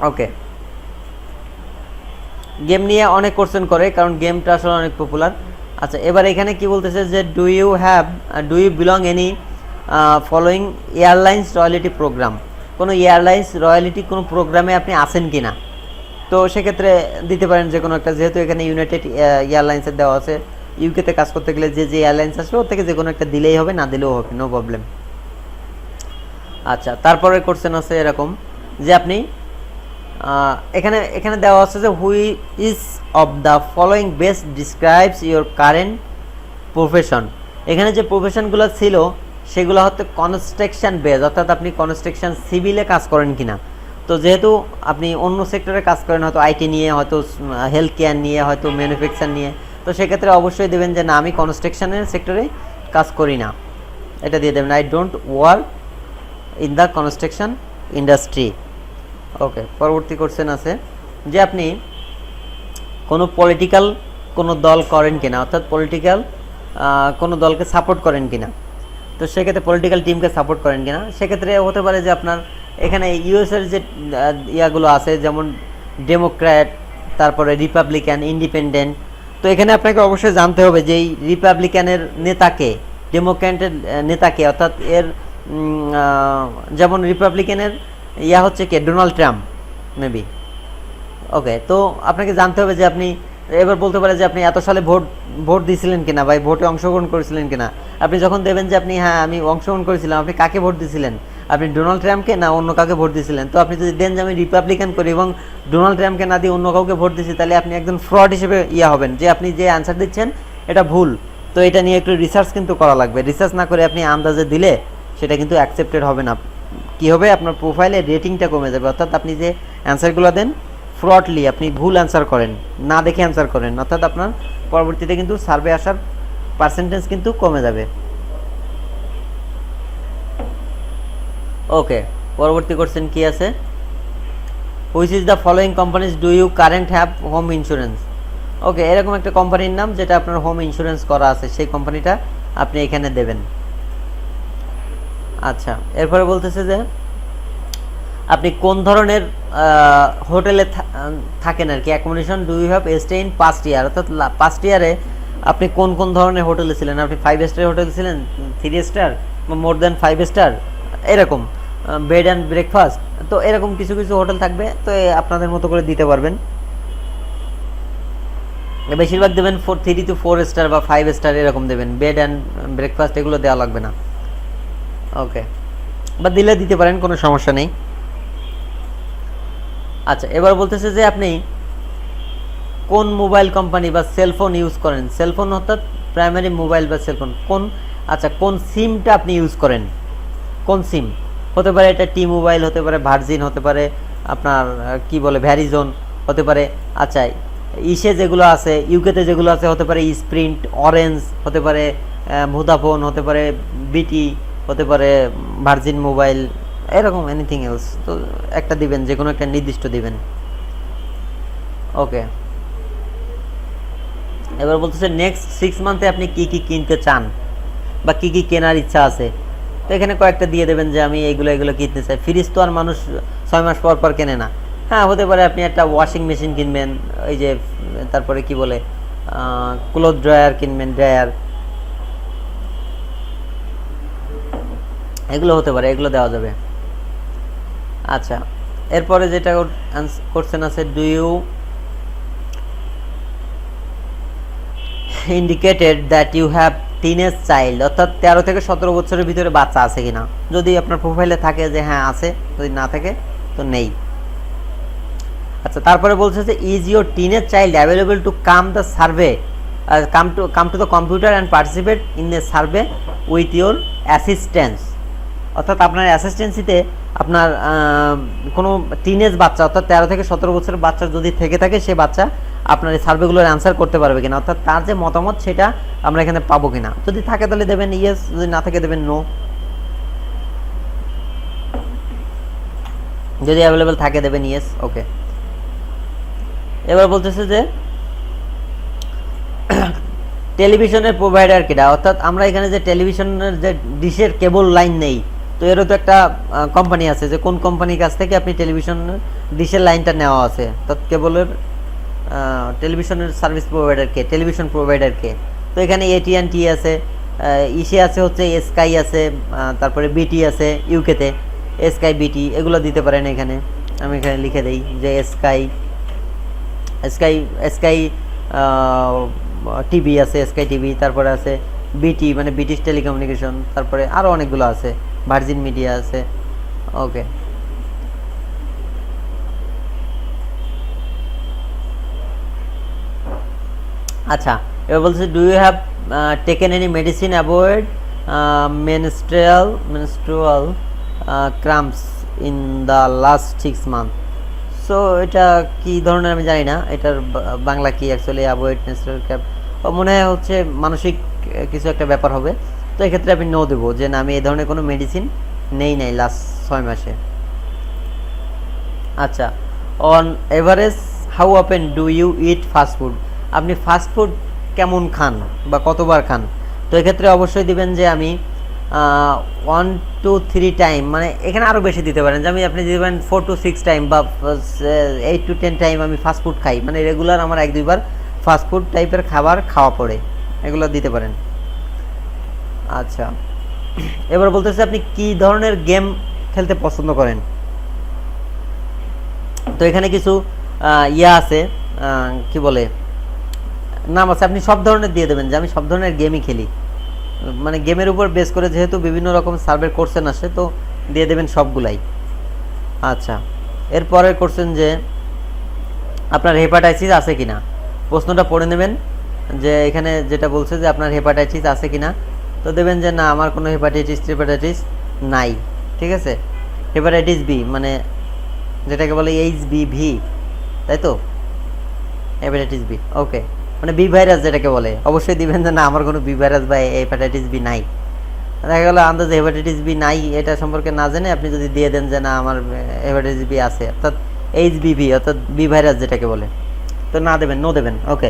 ওকে, গেম নিয়ে অনেক কোশ্চেন করে, কারণ গেমটা আসলে অনেক পপুলার। আচ্ছা, এবার এখানে কি বলতেছে যে do you belong any following airlines royalty program, কোনো এয়ারলাইন্স রয়্যালিটি কোনো প্রোগ্রামে আপনি আছেন কি না। তো সেক্ষেত্রে দিতে পারেন যে কোনো একটা, যেহেতু এখানে ইউনাইটেড এয়ারলাইন্সের দেওয়া আছে, ইউকেতে কাজ করতে গেলে যে এয়ারলাইন্স আসবে ওর থেকে যে কোনো একটা দিলেই হবে, না দিলেও হবে, নো প্রবলেম। আচ্ছা, তারপরে কোশ্চেন আছে এরকম যে আপনি এখানে দেওয়া আছে যে হুই is of the following best describes your current profession. এখানে যে প্রফেশনগুলো ছিল সেগুলো হচ্ছে কনস্ট্রাকশন বেস, অর্থাৎ আপনি কনস্ট্রাকশন সিভিলে কাজ করেন কিনা। তো যেহেতু আপনি অন্য সেক্টরে কাজ করেন, হয়তো আইটি নিয়ে, হয়তো হেলথ কেয়ার নিয়ে, হয়তো ম্যানুফ্যাকচার নিয়ে, তো সেক্ষেত্রে অবশ্যই দেবেন যে না আমি কনস্ট্রাকশনের সেক্টরে কাজ করি না, এটা দিয়ে দেবেন, I don't work in the construction industry. Okay, পরবর্তী কোশ্চেন আছে যে আপনি কোনো পলিটিক্যাল কোনো দল করেন কিনা, অর্থাৎ পলিটিক্যাল কোনো দলকে সাপোর্ট করেন কিনা। তো সেক্ষেত্রে পলিটিক্যাল টিমকে সাপোর্ট করেন কিনা, সেক্ষেত্রে হতে পারে যে আপনার এখানে ইউএসের যে ইয়াগুলো আছে, যেমন ডেমোক্র্যাট, তারপরে রিপাবলিকান, ইন্ডিপেন্ডেন্ট। তো এখানে আপনাকে অবশ্যই জানতে হবে যে এই রিপাবলিকানের নেতাকে, ডেমোক্র্যাটের নেতাকে, অর্থাৎ এর যেমন রিপাবলিকানের হচ্ছে কে, ডোনাল্ড ট্রাম্প মেবি। ওকে, তো আপনাকে জানতে হবে যে আপনি এবার বলতে পারে যে আপনি এত সালে ভোট দিয়েছিলেন কিনা, বা ভোটে অংশগ্রহণ করেছিলেন কিনা। আপনি যখন দেবেন যে আপনি হ্যাঁ আমি অংশগ্রহণ করেছিলাম, আপনি কাকে ভোট দিয়েছিলেন, আপনি ডোনাল্ড ট্রাম্পকে না অন্য কাউকে ভোট দিয়েছিলেন। তো আপনি যদি দেন যে আমি রিপাবলিকান করি এবং ডোনাল্ড ট্রাম্পকে না দিয়ে অন্য কাউকে ভোট দিচ্ছি, তাহলে আপনি একজন ফ্রড হিসেবে হবেন, যে আপনি যে অ্যান্সার দিচ্ছেন এটা ভুল। তো এটা নিয়ে একটু রিসার্চ কিন্তু করা লাগবে, রিসার্চ না করে আপনি আন্দাজে দিলে সেটা কিন্তু অ্যাকসেপ্টেড হবে না কী হবে, আপনার প্রোফাইলে রেটিংটা কমে যাবে। অর্থাৎ আপনি যে অ্যান্সারগুলো দেন ফ্রডলি, আপনি ভুল অ্যান্সার করেন, না দেখে অ্যান্সার করেন, অর্থাৎ আপনার পরবর্তীতে কিন্তু সার্ভে আসার পার্সেন্টেজ কিন্তু কমে যাবে। ওকে, পরবর্তী কোশ্চেন কি আছে, which is the following companies do you current have home insurance. Okay, এরকম একটা কোম্পানির নাম যেটা আপনার হোম ইন্স্যুরেন্স করা আছে, সেই কোম্পানিটা আপনি এখানে দেবেন। আচ্ছা, এরপরে বলতেছে যে আপনি কোন ধরনের হোটেলে থাকেন আর কি, accommodation do you have stay in past year, অর্থাৎ পাস্ট ইয়ারে আপনি কোন কোন ধরনের হোটেলে ছিলেন, আপনি 5 স্টার হোটেলে ছিলেন, 3 স্টার বা মোর দ্যান 5 স্টার, এরকম বেড অ্যান্ড ব্রেকফাস্ট, তো এরকম কিছু কিছু হোটেল থাকবে, তো আপনাদের মতো করে দিতে পারবেন। বেশিরভাগ দেবেন 3 to 4 স্টার বা 5 স্টার এরকম দেবেন, বেড অ্যান্ড ব্রেকফাস্ট এগুলো দেওয়া লাগবে না। ওকে, বা দিলে দিতে পারেন, কোনো সমস্যা নেই। আচ্ছা, এবার বলতেছে যে আপনি কোন মোবাইল কোম্পানি বা সেলফোন ইউজ করেন, সেলফোন অর্থাৎ প্রাইমারি মোবাইল বা সেলফোন কোন, আচ্ছা কোন সিমটা আপনি ইউজ করেন, কোন সিম হতে পারে, এটা টি মোবাইল হতে পারে, ভার্জিন হতে পারে, আপনার কি বলে ভ্যারিজন হতে পারে, আচ্ছা ইসে যেগুলো আছে ইউকেতে যেগুলো আছে হতে পারে স্প্রিন্ট, অরেঞ্জ হতে পারে, ভোদাফোন হতে পারে, বিটি হতে পারে, ভার্জিন মোবাইল, এরকম এনিথিং এলস, তো একটা দিবেন, যে কোনো একটা নির্দিষ্ট দিবেন। ওকে, এবার বলতেছে নেক্সট 6 মান্থে আপনি কি কি কিনতে চান বা কি কি কেনার ইচ্ছা আছে, তো এখানে কয়েকটা দিয়ে দেবেন যে আমি এগুলো এগুলো কিনতে চাই। ফ্রিজ তো আর মানুষ 6 মাস পর পর কেনে না। হ্যাঁ, হতে পারে আপনি একটা ওয়াশিং মেশিন কিনবেন, ওই যে তারপরে কি বলে ক্লোথ ড্রায়ার কিনবেন, ড্রায়ার, এগুলো হতে পারে, এগুলো দেওয়া যাবে। আচ্ছা, এরপরে যেটা কোশ্চেন আছে, do you indicated that you have teenage child, অর্থাৎ 13 থেকে 17 বছরের ভিতরে বাচ্চা আছে কিনা, যদি আপনার প্রোফাইলে থাকে যে হ্যাঁ আছে, যদি না থাকে তো নেই। আচ্ছা, তারপরে বলছে যে is your teenage child available to come the survey, come to the computer and participate in the survey with your assistance, অর্থাৎ আপনার অ্যাসিস্ট্যান্সিতে আপনার কোনো টিনেজ বাচ্চা অর্থাৎ 13 থেকে 17 বছরের বাচ্চা যদি থেকে থাকে, সে বাচ্চা আপনার এই সার্ভেগুলোর অ্যান্সার করতে পারবে কিনা, অর্থাৎ তার যে মতামত সেটা আমরা এখানে পাবো কিনা, যদি থাকে তাহলে দেবেন ইয়েস, যদি না থাকে দেবেন নো, যদি অ্যাভেলেবেল থাকে দেবেন ইয়েস। ওকে, এবার বলতেছে যে টেলিভিশনের প্রোভাইডার কেটা, অর্থাৎ আমরা এখানে যে টেলিভিশনের যে ডিশের কেবল লাইন নেই, তো এরও তো একটা কোম্পানি আছে, যে কোন কোম্পানির কাছ থেকে আপনি টেলিভিশনের ডিশের লাইনটা নেওয়া আছে, অর্থাৎ কেবলের টেলিভিশনের সার্ভিস প্রোভাইডার কে, টেলিভিশন প্রোভাইডার কে, তো এখানে AT&T আছে, ইসে আছে হচ্ছে স্কাই আছে, তারপরে বিটি আছে, ইউকেতে স্কাই বিটি, এগুলো দিতে পারেন এখানে, আমি এখানে লিখে দেই যে স্কাই স্কাই স্কাই টিভি আছে, স্কাই টিভি, তারপরে আছে বিটি মানে ব্রিটিশ টেলিকমিউনিকেশন, তারপরে আরও অনেকগুলো আছে, ভার্জিন মিডিয়া আছে। ওকে, আচ্ছা, এবার বলছে do you have taken any medicine avoid menstrual cramps in the last 6 month, so এটা কি ধরনের আমি জানি না, এটার বাংলা কি অ্যাকচুয়ালি, অ্যাভয়েড মেনস্ট্রুয়াল ক্র্যাম্প, মনে হয় হচ্ছে মানসিক কিছু একটা ব্যাপার হবে, তো এক্ষেত্রে আমি নো দেবো, যে না আমি এই ধরনের কোনো মেডিসিন নাই লাস্ট 6 মাসে। আচ্ছা, on average how often do you eat fast food, আপনি ফাস্ট ফুড কেমন খান বা কতবার খান, তো এক্ষেত্রে অবশ্যই দিবেন যে আমি 1 to 3 টাইম, মানে এখানে আরও বেশি দিতে পারেন, যে আপনি দিবেন 4 to 6 টাইম বা 8 to 10 টাইম আমি ফাস্ট ফুড খাই, মানে রেগুলার আমার 1-2 বার ফাস্ট ফুড টাইপের খাবার খাওয়া পড়ে, এগুলো দিতে পারেন। আচ্ছা, এবার বলতেছে আপনি কি ধরনের গেম খেলতে পছন্দ করেন, তো এখানে কিছু ইয়া আছে, কি বলে নাম আছে, আপনি সব ধরনের দিয়ে দেবেন, যে আমি সব ধরনের গেমই খেলি, মানে গেমের উপর বেস করে যেহেতু বিভিন্ন রকম সার্ভের কোশ্চেন আসে, তো দিয়ে দেবেন সবগুলাই। আচ্ছা, এরপরে কোশ্চেন যে আপনার হেপাটাইটিস আছে কিনা, প্রশ্নটা পড়ে নেবেন, যে এখানে যেটা বলছে যে আপনার হেপাটাইটিস আছে কিনা, তো দেবেন যে না আমার কোনো হেপাটাইটিস নাই, ঠিক আছে। হেপাটাইটিস বি মানে যেটাকে বলে HBV, তাই তো? হেপাটাইটিস বি, ওকে, মানে বি ভাইরাস যেটাকে বলে। অবশ্যই দিবেন যে না আমার কোনো বি ভাইরাস বা হেপাটাইটিস বি নাই। দেখা গেল আন্দাজে হেপাটাইটিস বি নাই এটা সম্পর্কে না জেনে আপনি যদি দিয়ে দেন যে না আমার হেপাটাইটিস বি আছে, অর্থাৎ HBV অর্থাৎ বি ভাইরাস যেটাকে বলে, তো না দেবেন, নো দেবেন। Okay,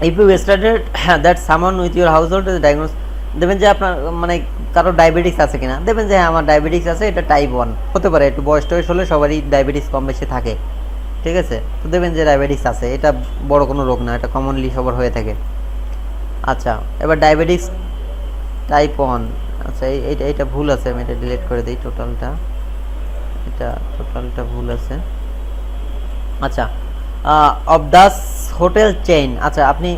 if you started that someone with your house hold is diagnose, দেবেন যে আপনার মানে কারো ডায়াবেটিস আছে কিনা, দেবেন যে হ্যাঁ আমার ডায়াবেটিস আছে, এটা টাইপ 1 হতে পারে, একটু বয়স টয়স হলে সবারই ডায়াবেটিস কম বেশি থাকে, ঠিক আছে? তো দেবেন যে ডায়াবেটিস আছে, এটা বড় কোনো রোগ না, এটা কমনলি সবার হয়ে থাকে। আচ্ছা, এবার ডায়াবেটিস টাইপ 1, আচ্ছা এইটা ভুল আছে, আমি এটা ডিলিট করে দিই, টোটালটা ভুল আছে। আচ্ছা, অফ দাস হোটেল চেইন, আচ্ছা আপনি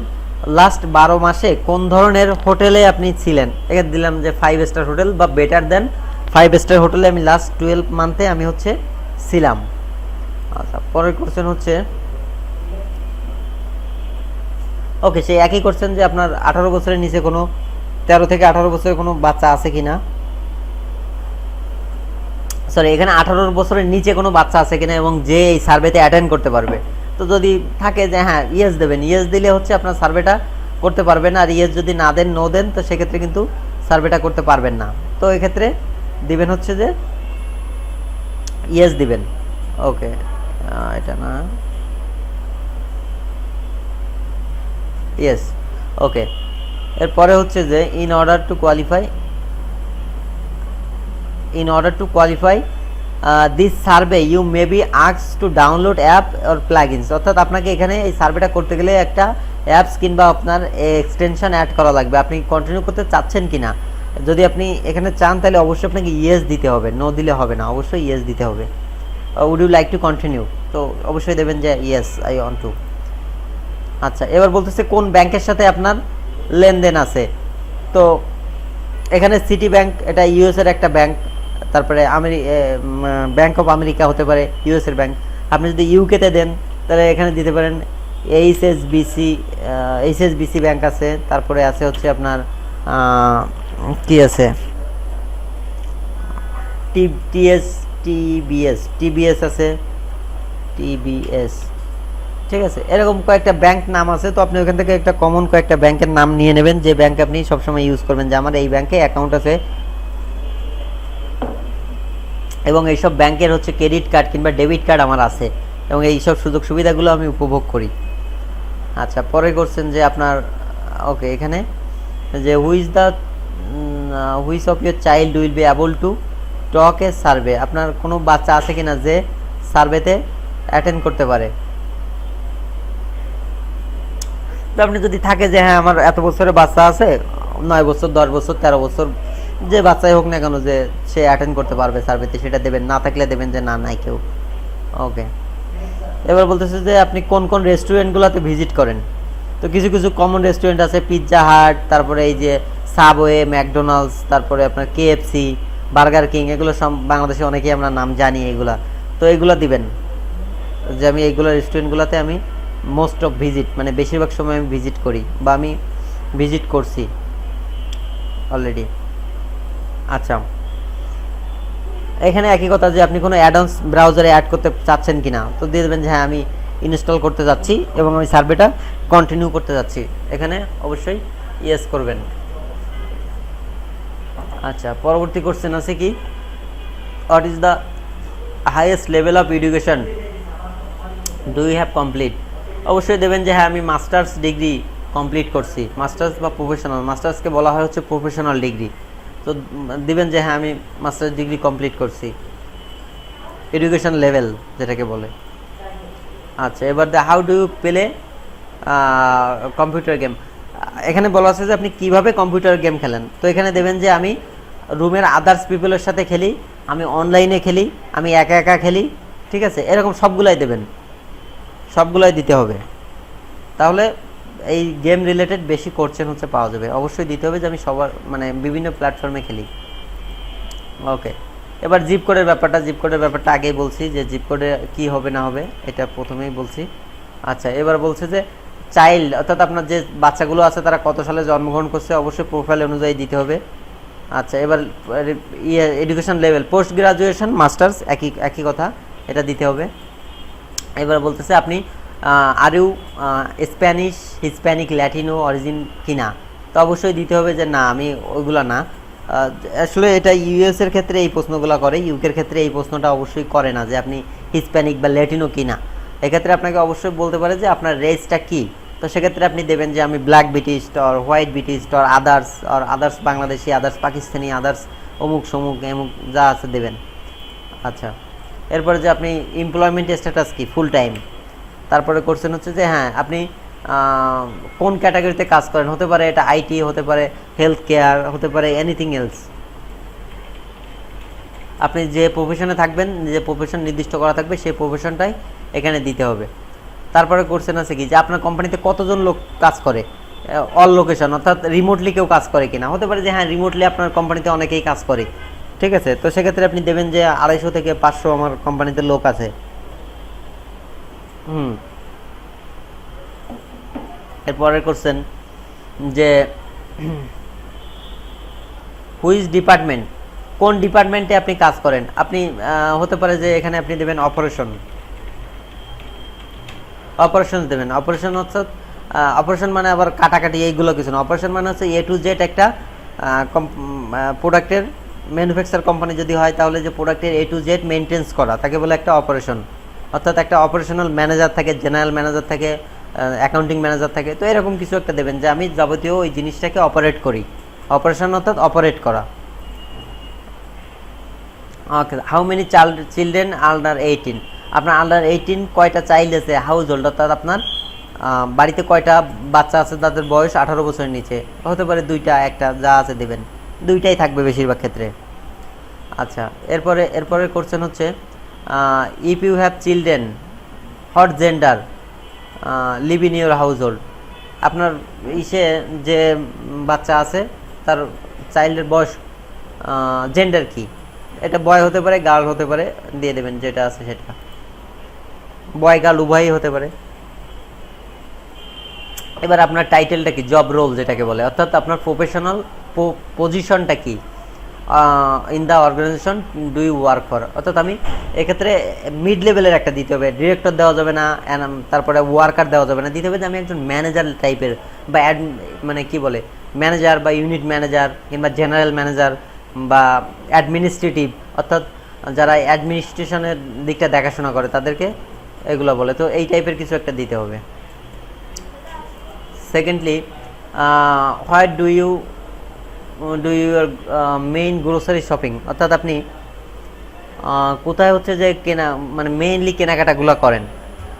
লাস্ট 12 মাসে কোন ধরনের হোটেলে আপনি ছিলেন, এখানে দিলাম যে 5 স্টার হোটেল বা বেটার দেন 5 স্টার হোটেলে আমি লাস্ট 12 মান্থে আমি হচ্ছে ছিলাম। আচ্ছা, পরের কোশ্চেন হচ্ছে, ওকে সেই একই কোশ্চেন যে আপনার 18 বছরের নিচে কোনো 13 থেকে 18 বছরের কোনো বাচ্চা আছে কিনা, সরি এখানে 18 বছরের নিচে কোনো বাচ্চা আছে কিনা এবং যে এই সার্ভেতে অ্যাটেন্ড করতে পারবে। তো যদি থাকে যে হ্যাঁ ইয়েস দেবেন, ইয়েস দিলে হচ্ছে আপনার সার্ভেটা করতে পারবেন, আর ইয়েস যদি না দেন, নো দেন, তো সেক্ষেত্রে কিন্তু সার্ভেটা করতে পারবেন না। তো এক্ষেত্রে দিবেন হচ্ছে যে ইয়েস দিবেন। ওকে, এটা না, ইয়েস। ওকে, এরপরে হচ্ছে যে in order to qualify this survey you may be asked to download app or plugins, অর্থাৎ আপনাকে এখানে এই সার্ভেটা করতে গেলে একটা অ্যাপস কিংবা আপনার এক্সটেনশন অ্যাড করা লাগবে। আপনি কন্টিনিউ করতে চাচ্ছেন কিনা, যদি আপনি এখানে চান তাহলে অবশ্যই আপনাকে ইয়েস দিতে হবে, নো দিলে হবে না, অবশ্যই ইয়েস দিতে হবে। Would you like to continue, তো অবশ্যই দেবেন যে ইয়েস আই ওয়ান্ট টু। আচ্ছা, এবার বলতেছে কোন ব্যাংকের সাথে আপনার লেনদেন আছে, তো এখানে সিটি ব্যাংক, এটা ইউএস এর একটা ব্যাংক, তারপরে ব্যাংক অফ আমেরিকা হতে পারে ইউএস এর ব্যাংক। আপনি যদি ইউকেতে দেন তাহলে এখানে দিতে পারেন এইচএসবিসি ব্যাংক আছে, তারপরে আছে হচ্ছে আপনার কি আছে টিবিএস আছে, টিবিএস, ঠিক আছে, এরকম কয়েকটা ব্যাংক নাম আছে। তো আপনি ওখান থেকে একটা কমন কয়েকটা ব্যাংকের নাম নিয়ে নেবেন যে ব্যাংক আপনি সবসময় ইউজ করবেন, যে আমার এই ব্যাংকে অ্যাকাউন্ট আছে এবং এইসব ব্যাংকের হচ্ছে ক্রেডিট কার্ড কিংবা ডেবিট কার্ড আমার আছে এবং এইসব সুযোগ সুবিধাগুলো আমি উপভোগ করি। আচ্ছা, পরে করছেন যে আপনার, ওকে, এখানে যে which of your child will be able to talk A survey, আপনার কোনো বাচ্চা আছে কিনা যে সার্ভেতে অ্যাটেন্ড করতে পারে। তো আপনি যদি থাকে যে হ্যাঁ আমার এত বছরের বাচ্চা আছে, 9 বছর 10 বছর 13 বছর যে বাচ্চাই হোক না কেন, যে সে অ্যাটেন্ড করতে পারবে সার্ভেতে, সেটা দেবেন। না থাকলে দেবেন যে না, নাই কেউ। ওকে, এবার বলতেছে যে আপনি কোন কোন রেস্টুরেন্টগুলোতে ভিজিট করেন। তো কিছু কিছু কমন রেস্টুরেন্ট আছে, পিৎজা হাট, তারপরে এই যে সাবওয়ে, ম্যাকডোনাল্ডস, তারপরে আপনার কেএফসি, বার্গার কিং, এগুলো সব বাংলাদেশে অনেকেই আমরা নাম জানি এগুলা। তো এগুলো দিবেন যে আমি এইগুলো রেস্টুরেন্টগুলোতে আমি মোস্ট অফ ভিজিট, মানে বেশিরভাগ সময় আমি ভিজিট করি বা আমি ভিজিট করছি অলরেডি। আচ্ছা, এখানে একই কথা যে আপনি কোনো অ্যাডন্স ব্রাউজারে অ্যাড করতে চাচ্ছেন কিনা, তো দিয়ে দেবেন যে হ্যাঁ আমি ইনস্টল করতে যাচ্ছি এবং আমি সার্ভেটা কন্টিনিউ করতে যাচ্ছি, এখানে অবশ্যই ইয়েস করবেন। আচ্ছা, পরবর্তী কোশ্চেন আছে কি, what is the highest level of education do you have complete, অবশ্যই দেবেন যে হ্যাঁ আমি মাস্টার্স ডিগ্রি কমপ্লিট করছি। মাস্টার্স বা প্রফেশনাল, মাস্টার্সকে বলা হয় হচ্ছে প্রফেশনাল ডিগ্রি, তো দিবেন যে হ্যাঁ আমি মাস্টার্স ডিগ্রি কমপ্লিট করছি, এডুকেশন লেভেল যেটাকে বলে। আচ্ছা, এবার how do you play computer game, এখানে বলা আছে যে আপনি কিভাবে কম্পিউটার গেম খেলেন। তো এখানে দেবেন যে আমি রুমের আদার্স পিপলের সাথে খেলি, আমি অনলাইনে খেলি, আমি একা একা খেলি, ঠিক আছে, এরকম সবগুলাই দেবেন, সবগুলাই দিতে হবে। তাহলে এই গেম রিলেটেড বেশি কোশ্চেন হচ্ছে পাওয়া যাবে। অবশ্যই দিতে হবে যে আমি সবার মানে বিভিন্ন প্ল্যাটফর্মে খেলি। ওকে, এবার জিপ কোডের ব্যাপারটা আগেই বলছি যে জিপ কোডে কী হবে না হবে এটা প্রথমেই বলছি। আচ্ছা, এবার বলছে যে চাইল্ড, অর্থাৎ আপনার যে বাচ্চাগুলো আছে তারা কত সালে জন্মগ্রহণ করছে, অবশ্যই প্রোফাইল অনুযায়ী দিতে হবে। আচ্ছা, এবার education level post graduation masters, একই একই কথা, এটা দিতে হবে। এবার বলতেছে আপনি are you Spanish, Hispanic, Latino origin কিনা, তো অবশ্যই দিতে হবে যে না, আমি ওইগুলো না। আসলে এটা ইউএস এর ক্ষেত্রে এই প্রশ্নগুলো করে, ইউকের ক্ষেত্রে এই প্রশ্নটা অবশ্যই করে না যে আপনি হিসপ্যানিক বা ল্যাটিনো কিনা। এক্ষেত্রে আপনাকে অবশ্যই বলতে পারে যে আপনার রেসটা কি, তো সেক্ষেত্রে আপনি দেবেন যে আমি black British or white British or others Bangladeshi, others Pakistani, others অমুক সমুক এমুক যা আছে দেবেন। আচ্ছা, এরপরে যে আপনি এমপ্লয়মেন্ট স্ট্যাটাস কি, ফুল টাইম। তারপরে কোশ্চেন হচ্ছে যে হ্যাঁ আপনি কোন ক্যাটাগরিতে কাজ করেন, হতে পারে এটা আইটি, হতে পারে হেলথ কেয়ার, হতে পারে এনিথিং এলস। আপনি যে প্রফেশনে থাকবেন, যে প্রফেশন নির্দিষ্ট করা থাকবে সেই প্রফেশনটাই এখানে দিতে হবে। তারপরে কোশ্চেন আছে কি যে আপনার কোম্পানিতে কতজন লোক কাজ করে, অল লোকেশন, অর্থাৎ রিমোটলি কেউ কাজ করে কিনা। হতে পারে যে হ্যাঁ রিমোটলি আপনার কোম্পানিতে অনেকেই কাজ করে, ঠিক আছে, তো সেক্ষেত্রে আপনি দেবেন যে 250 থেকে 500 আমার কোম্পানিতে লোক আছে। হুম। এরপরে কোশ্চেন যে হুইচ ডিপার্টমেন্ট, কোন ডিপার্টমেন্টে আপনি কাজ করেন। আপনি হতে পারে যে এখানে আপনি দেবেন অপারেশন, অপারেশন দেবেন। অপারেশন হচ্ছে অপারেশন মানে আবার কাটাকাটি এইগুলো কিছু না। অপারেশন মানে হচ্ছে এ টু জেড একটা প্রোডাক্টের ম্যানুফ্যাকচার কোম্পানি যদি হয় তাহলে যে প্রোডাক্টের এ টু জেড মেনটেন্স করা তাকে বলে একটা অপারেশন। অর্থাৎ একটা অপারেশনাল ম্যানেজার থাকে, জেনারেল ম্যানেজার থাকে, অ্যাকাউন্টিং ম্যানেজার থাকে, তো এরকম কিছু একটা দেবেন যে আমি যাবতীয় ওই জিনিসটাকে অপারেট করি। অপারেশন অর্থাৎ অপারেট করা। ওকে, হাউ মেনি চিলড্রেন আন্ডার 18, আপনার আন্ডার 18 কয়টা চাইল্ড আছে, হাউস হোল্ড অর্থাৎ আপনার বাড়িতে কয়টা বাচ্চা আছে তাদের বয়স 18 বছরের নিচে। হতে পারে দুইটা, একটা, যা আছে দেবেন, দুইটাই থাকবে বেশিরভাগ ক্ষেত্রে। আচ্ছা, এরপরে কোশ্চেন হচ্ছে if you have children hot gender live in your house hold, আপনার ইসে যে বাচ্চা আছে তার চাইল্ডের বয়স, জেন্ডার কি, এটা বয় হতে পারে, গার্ল হতে পারে, দিয়ে দেবেন যেটা আছে সেটা, বয় গার্ল উভয়ই হতে পারে। এবার আপনার টাইটেলটা কি, জব রোল যেটাকে বলে, অর্থাৎ আপনার প্রফেশনাল পজিশনটা কি, in the organization do you work for, অর্থাৎ আমি এক্ষেত্রে মিড লেভেলের একটা দিতে হবে, ডিরেক্টর দেওয়া যাবে না, তারপরে ওয়ার্কার দেওয়া যাবে না, দিতে হবে যে আমি একজন ম্যানেজার টাইপের বা মানে কি বলে ম্যানেজার বা ইউনিট ম্যানেজার কিংবা জেনারেল ম্যানেজার বা অ্যাডমিনিস্ট্রেটিভ, অর্থাৎ যারা অ্যাডমিনিস্ট্রেশনের দিকটা দেখাশোনা করে তাদেরকে এগুলো বলে, তো এই টাইপের কিছু একটা দিতে হবে। Secondly what do your main grocery shopping, অর্থাৎ আপনি কোথায় হচ্ছে যে কেনা মানে মেইনলি কেনাকাটাগুলো করেন,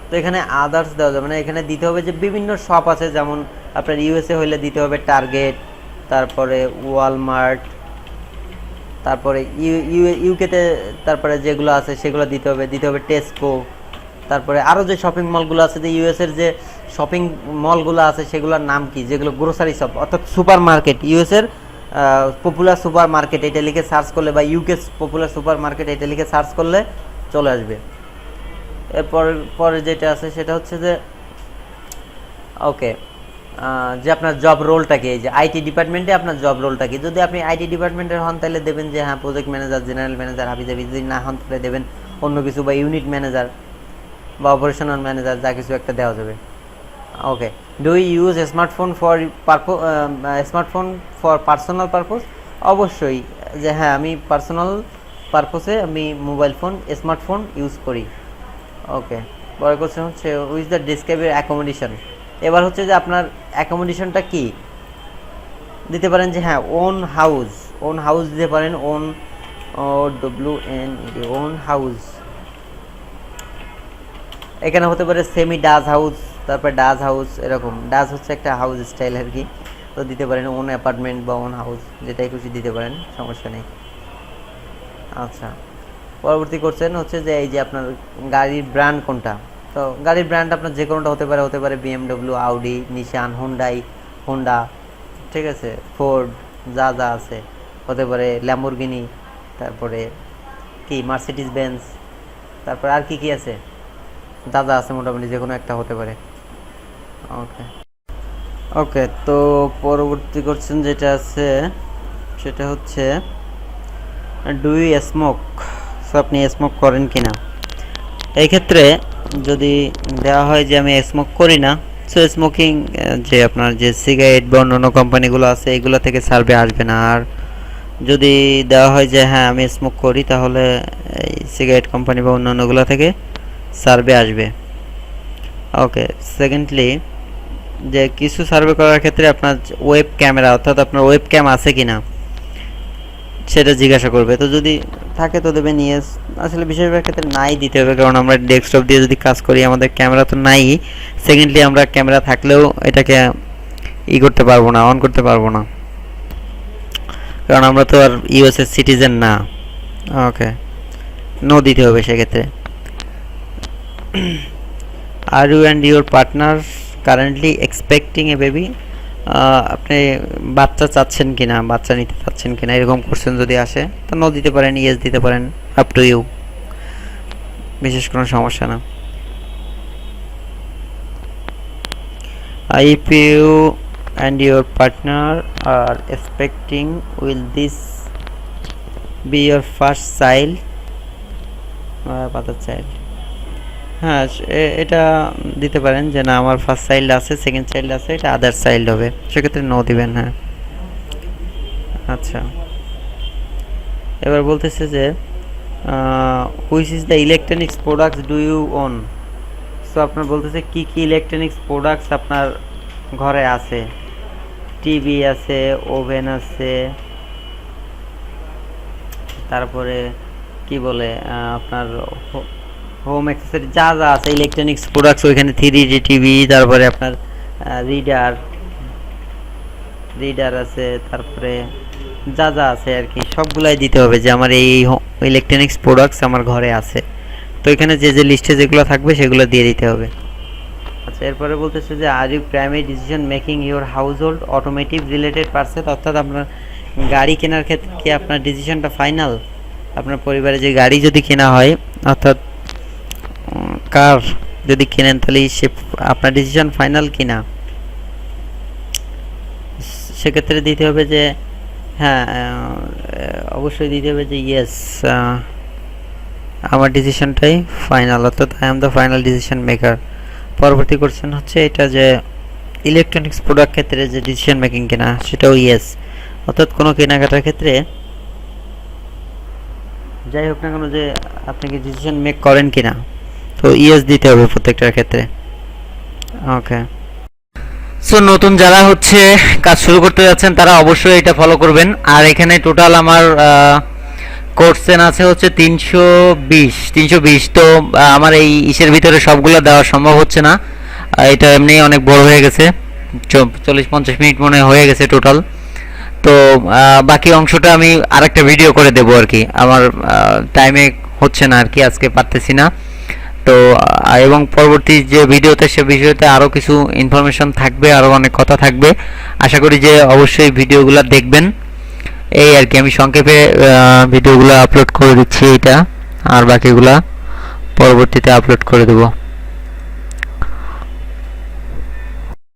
তো এখানে আদার্স দেওয়া যাবে না, এখানে দিতে হবে যে বিভিন্ন শপ আছে, যেমন আপনার ইউএসএ হইলে দিতে হবে টার্গেট, তারপরে ওয়ালমার্ট, তারপরে ইউকেতে তারপরে যেগুলো আছে সেগুলো দিতে হবে টেস্কো, তারপরে আরও যে শপিং মলগুলো আছে, যে ইউএসের যে শপিং মলগুলো আছে সেগুলোর নাম কি, যেগুলো গ্রোসারি শপ অর্থাৎ সুপার মার্কেট, ইউএসের পপুলার সুপার মার্কেট এটা লিখে সার্চ করলে বা ইউকে পপুলার সুপার মার্কেট এটা লিখে সার্চ করলে চলে আসবে। পরে যেটা আছে সেটা হচ্ছে যে ওকে, যে আপনার জব রোলটা কি, এই যে আইটি ডিপার্টমেন্টে আপনার জব রোলটা কি, যদি আপনি আইটি ডিপার্টমেন্টের হন তাহলে দেবেন যে হ্যাঁ প্রজেক্ট ম্যানেজার, জেনারেল ম্যানেজার, হাবিজাবি, যদি না হন তাহলে দেবেন অন্য কিছু, বা ইউনিট ম্যানেজার বা অপারেশনাল ম্যানেজার, যা কিছু একটা দেওয়া যাবে। Okay, do you use smartphone for personal purpose, অবশ্যই যে হ্যাঁ আমি পার্সোনাল পারপোসে আমি মোবাইল ফোন, স্মার্টফোন ইউজ করি। ওকে, পরে কোশ্চেন হচ্ছে উইথ দ্য ডিসক্রাইবের অ্যাকোমোডেশন, এবার হচ্ছে যে আপনার অ্যাকোমোডেশনটা কি, দিতে পারেন যে হ্যাঁ ওন হাউস দিতে পারেন, ওন হাউস, এখানে হতে পারে সেমি ডাজ হাউস, তারপরে ডাজ হাউস, এরকম ডাজ হচ্ছে একটা হাউস স্টাইল আর কি, তো দিতে পারেন ওন অ্যাপার্টমেন্ট বা ওন হাউস, যেটাই খুশি দিতে পারেন, সমস্যা নেই। আচ্ছা, পরবর্তী কোশ্চেন হচ্ছে যে এই যে আপনার গাড়ির ব্র্যান্ড কোনটা, তো গাড়ির ব্র্যান্ড আপনার যে কোনোটা হতে পারে বিএমডব্লিউ, আউডি, নিশান, হোন্ডা, ঠিক আছে, ফোর্ড, যা আছে, হতে পারে ল্যাম্বরগিনি, তারপরে কি মার্সিডিজ বেঞ্জ, তারপরে আর কি আছে, যা আছে মোটামুটি যে কোনো একটা হতে পারে। ওকে, তো পরবর্তী কোশ্চেন যেটা আছে সেটা হচ্ছে ডু ইউ স্মোক। সো আপনি স্মোক করেন কিনা। এই ক্ষেত্রে যদি দেওয়া হয় যে আমি স্মোক করি না, সো স্মোকিং যে আপনার যে সিগারেট বা অন্যান্য কোম্পানিগুলো আছে এগুলো থেকে সার্ভে আসবে না। আর যদি দেওয়া হয় যে হ্যাঁ আমি স্মোক করি, তাহলে এই সিগারেট কোম্পানি বা অন্যান্যগুলো থেকে সার্ভে আসবে। ওকে, সেকেন্ডলি যে কিছু সার্ভে করার ক্ষেত্রে আপনার ওয়েব ক্যামেরা অর্থাৎ আপনার ওয়েব ক্যাম আছে কিনা সেটা জিজ্ঞাসা করবে। তো যদি থাকে তো দেবেন ইয়েস। আসলে বেশিরভাগ ক্ষেত্রে নাই দিতে হবে, কারণ আমরা ডেস্কটপ দিয়ে যদি কাজ করি আমাদের ক্যামেরা তো নাই। সেকেন্ডলি আমরা ক্যামেরা থাকলেও এটাকে করতে পারবো না, অন করতে পারবো না, কারণ আমরা তো আর ইউএস এর সিটিজেন না। ওকে, নো দিতে হবে সেক্ষেত্রে। Are you and your partner currently expecting a baby. আপনি বাচ্চা চাচ্ছেন কিনা, বাচ্চা নিতে চাচ্ছেন কিনা, এরকম কোশ্চেন যদি আসে তো নো দিতে পারেন, ইয়েস দিতে পারেন, আপ টু ইউ, বিশেষ কোনো সমস্যা না। If you and your partner are expecting, will this be your first child? father child, হ্যাঁ এটা দিতে পারেন যে না আমার ফার্স্ট চাইল্ড আছে, সেকেন্ড চাইল্ড আছে, এটা আদার চাইল্ড হবে, সেক্ষেত্রে নো দিবেন। হ্যাঁ, আচ্ছা। এবার বলতেছে যে which is the electronics products do you own. So আপনার বলতেছে কি কি ইলেকট্রনিক্স প্রোডাক্টস আপনার ঘরে আছে। টিভি আছে, ওভেন আছে, তারপরে কি বলে আপনার হোম অ্যাক্সেসরি যা যা আছে ইলেকট্রনিক্স প্রোডাক্টস, ওইখানে 3D টিভি, তারপরে আপনার রিডার আছে, তারপরে যা যা আছে আর কি সবগুলাই দিতে হবে যে আমার এই ইলেকট্রনিক্স প্রোডাক্টস আমার ঘরে আছে। তো এখানে যে যে লিস্টে যেগুলো থাকবে সেগুলো দিয়ে দিতে হবে। আচ্ছা, এরপরে বলতেছে যে are you primary decision making your house hold automotive related parcel, অর্থাৎ আপনার গাড়ি কেনার ক্ষেত্রে কি আপনার ডিসিশনটা ফাইনাল। আপনার পরিবারে যে গাড়ি যদি কেনা হয়, অর্থাৎ কার যদি কেনেন, তাহলে সে আপনার ডিসিশন ফাইনাল কিনা। সেক্ষেত্রে দিতে হবে যে হ্যাঁ, অবশ্যই দিতে হবে যে ইয়েস, আমার ডিসিশনটাই ফাইনাল, অর্থাৎ I am the final decision maker. পরবর্তী কোশ্চেন হচ্ছে এটা যে ইলেকট্রনিক্স প্রোডাক্ট ক্ষেত্রে যে ডিসিশন মেকিং কিনা, সেটাও ইয়েস, অর্থাৎ কোনো কেনাকাটার ক্ষেত্রে যাই হোক না কেন যে আপনি কি ডিসিশন মেক করেন কিনা, তো ইয়েস দিতে হবে প্রত্যেকটার ক্ষেত্রে। ওকে, সো নতুন যারা হচ্ছে কাজ শুরু করতে যাচ্ছেন তারা অবশ্যই এটা ফলো করবেন। আর এখানে টোটাল আমার কোশ্চেন আছে হচ্ছে 320। তো আমার এই ইসের ভিতরে সবগুলো দেওয়া সম্ভব হচ্ছে না, এটা এমনি অনেক বড় হয়ে গেছে, 40-50 মিনিট মনে হয়ে গেছে টোটাল। তো বাকি অংশটা আমি আরেকটা ভিডিও করে দেবো আর কি, আমার টাইমে হচ্ছে না আর কি, আজকে পারতেছি না। তো এবং পরবর্তী যে ভিডিওতে সে বিষয়তে আরও কিছু ইনফরমেশন থাকবে, আরও অনেক কথা থাকবে। আশা করি যে অবশ্যই ভিডিওগুলো দেখবেন। এই আর কি, আমি সংক্ষেপে ভিডিওগুলো আপলোড করে দিচ্ছি এটা, আর বাকিগুলা পরবর্তীতে আপলোড করে দেবো।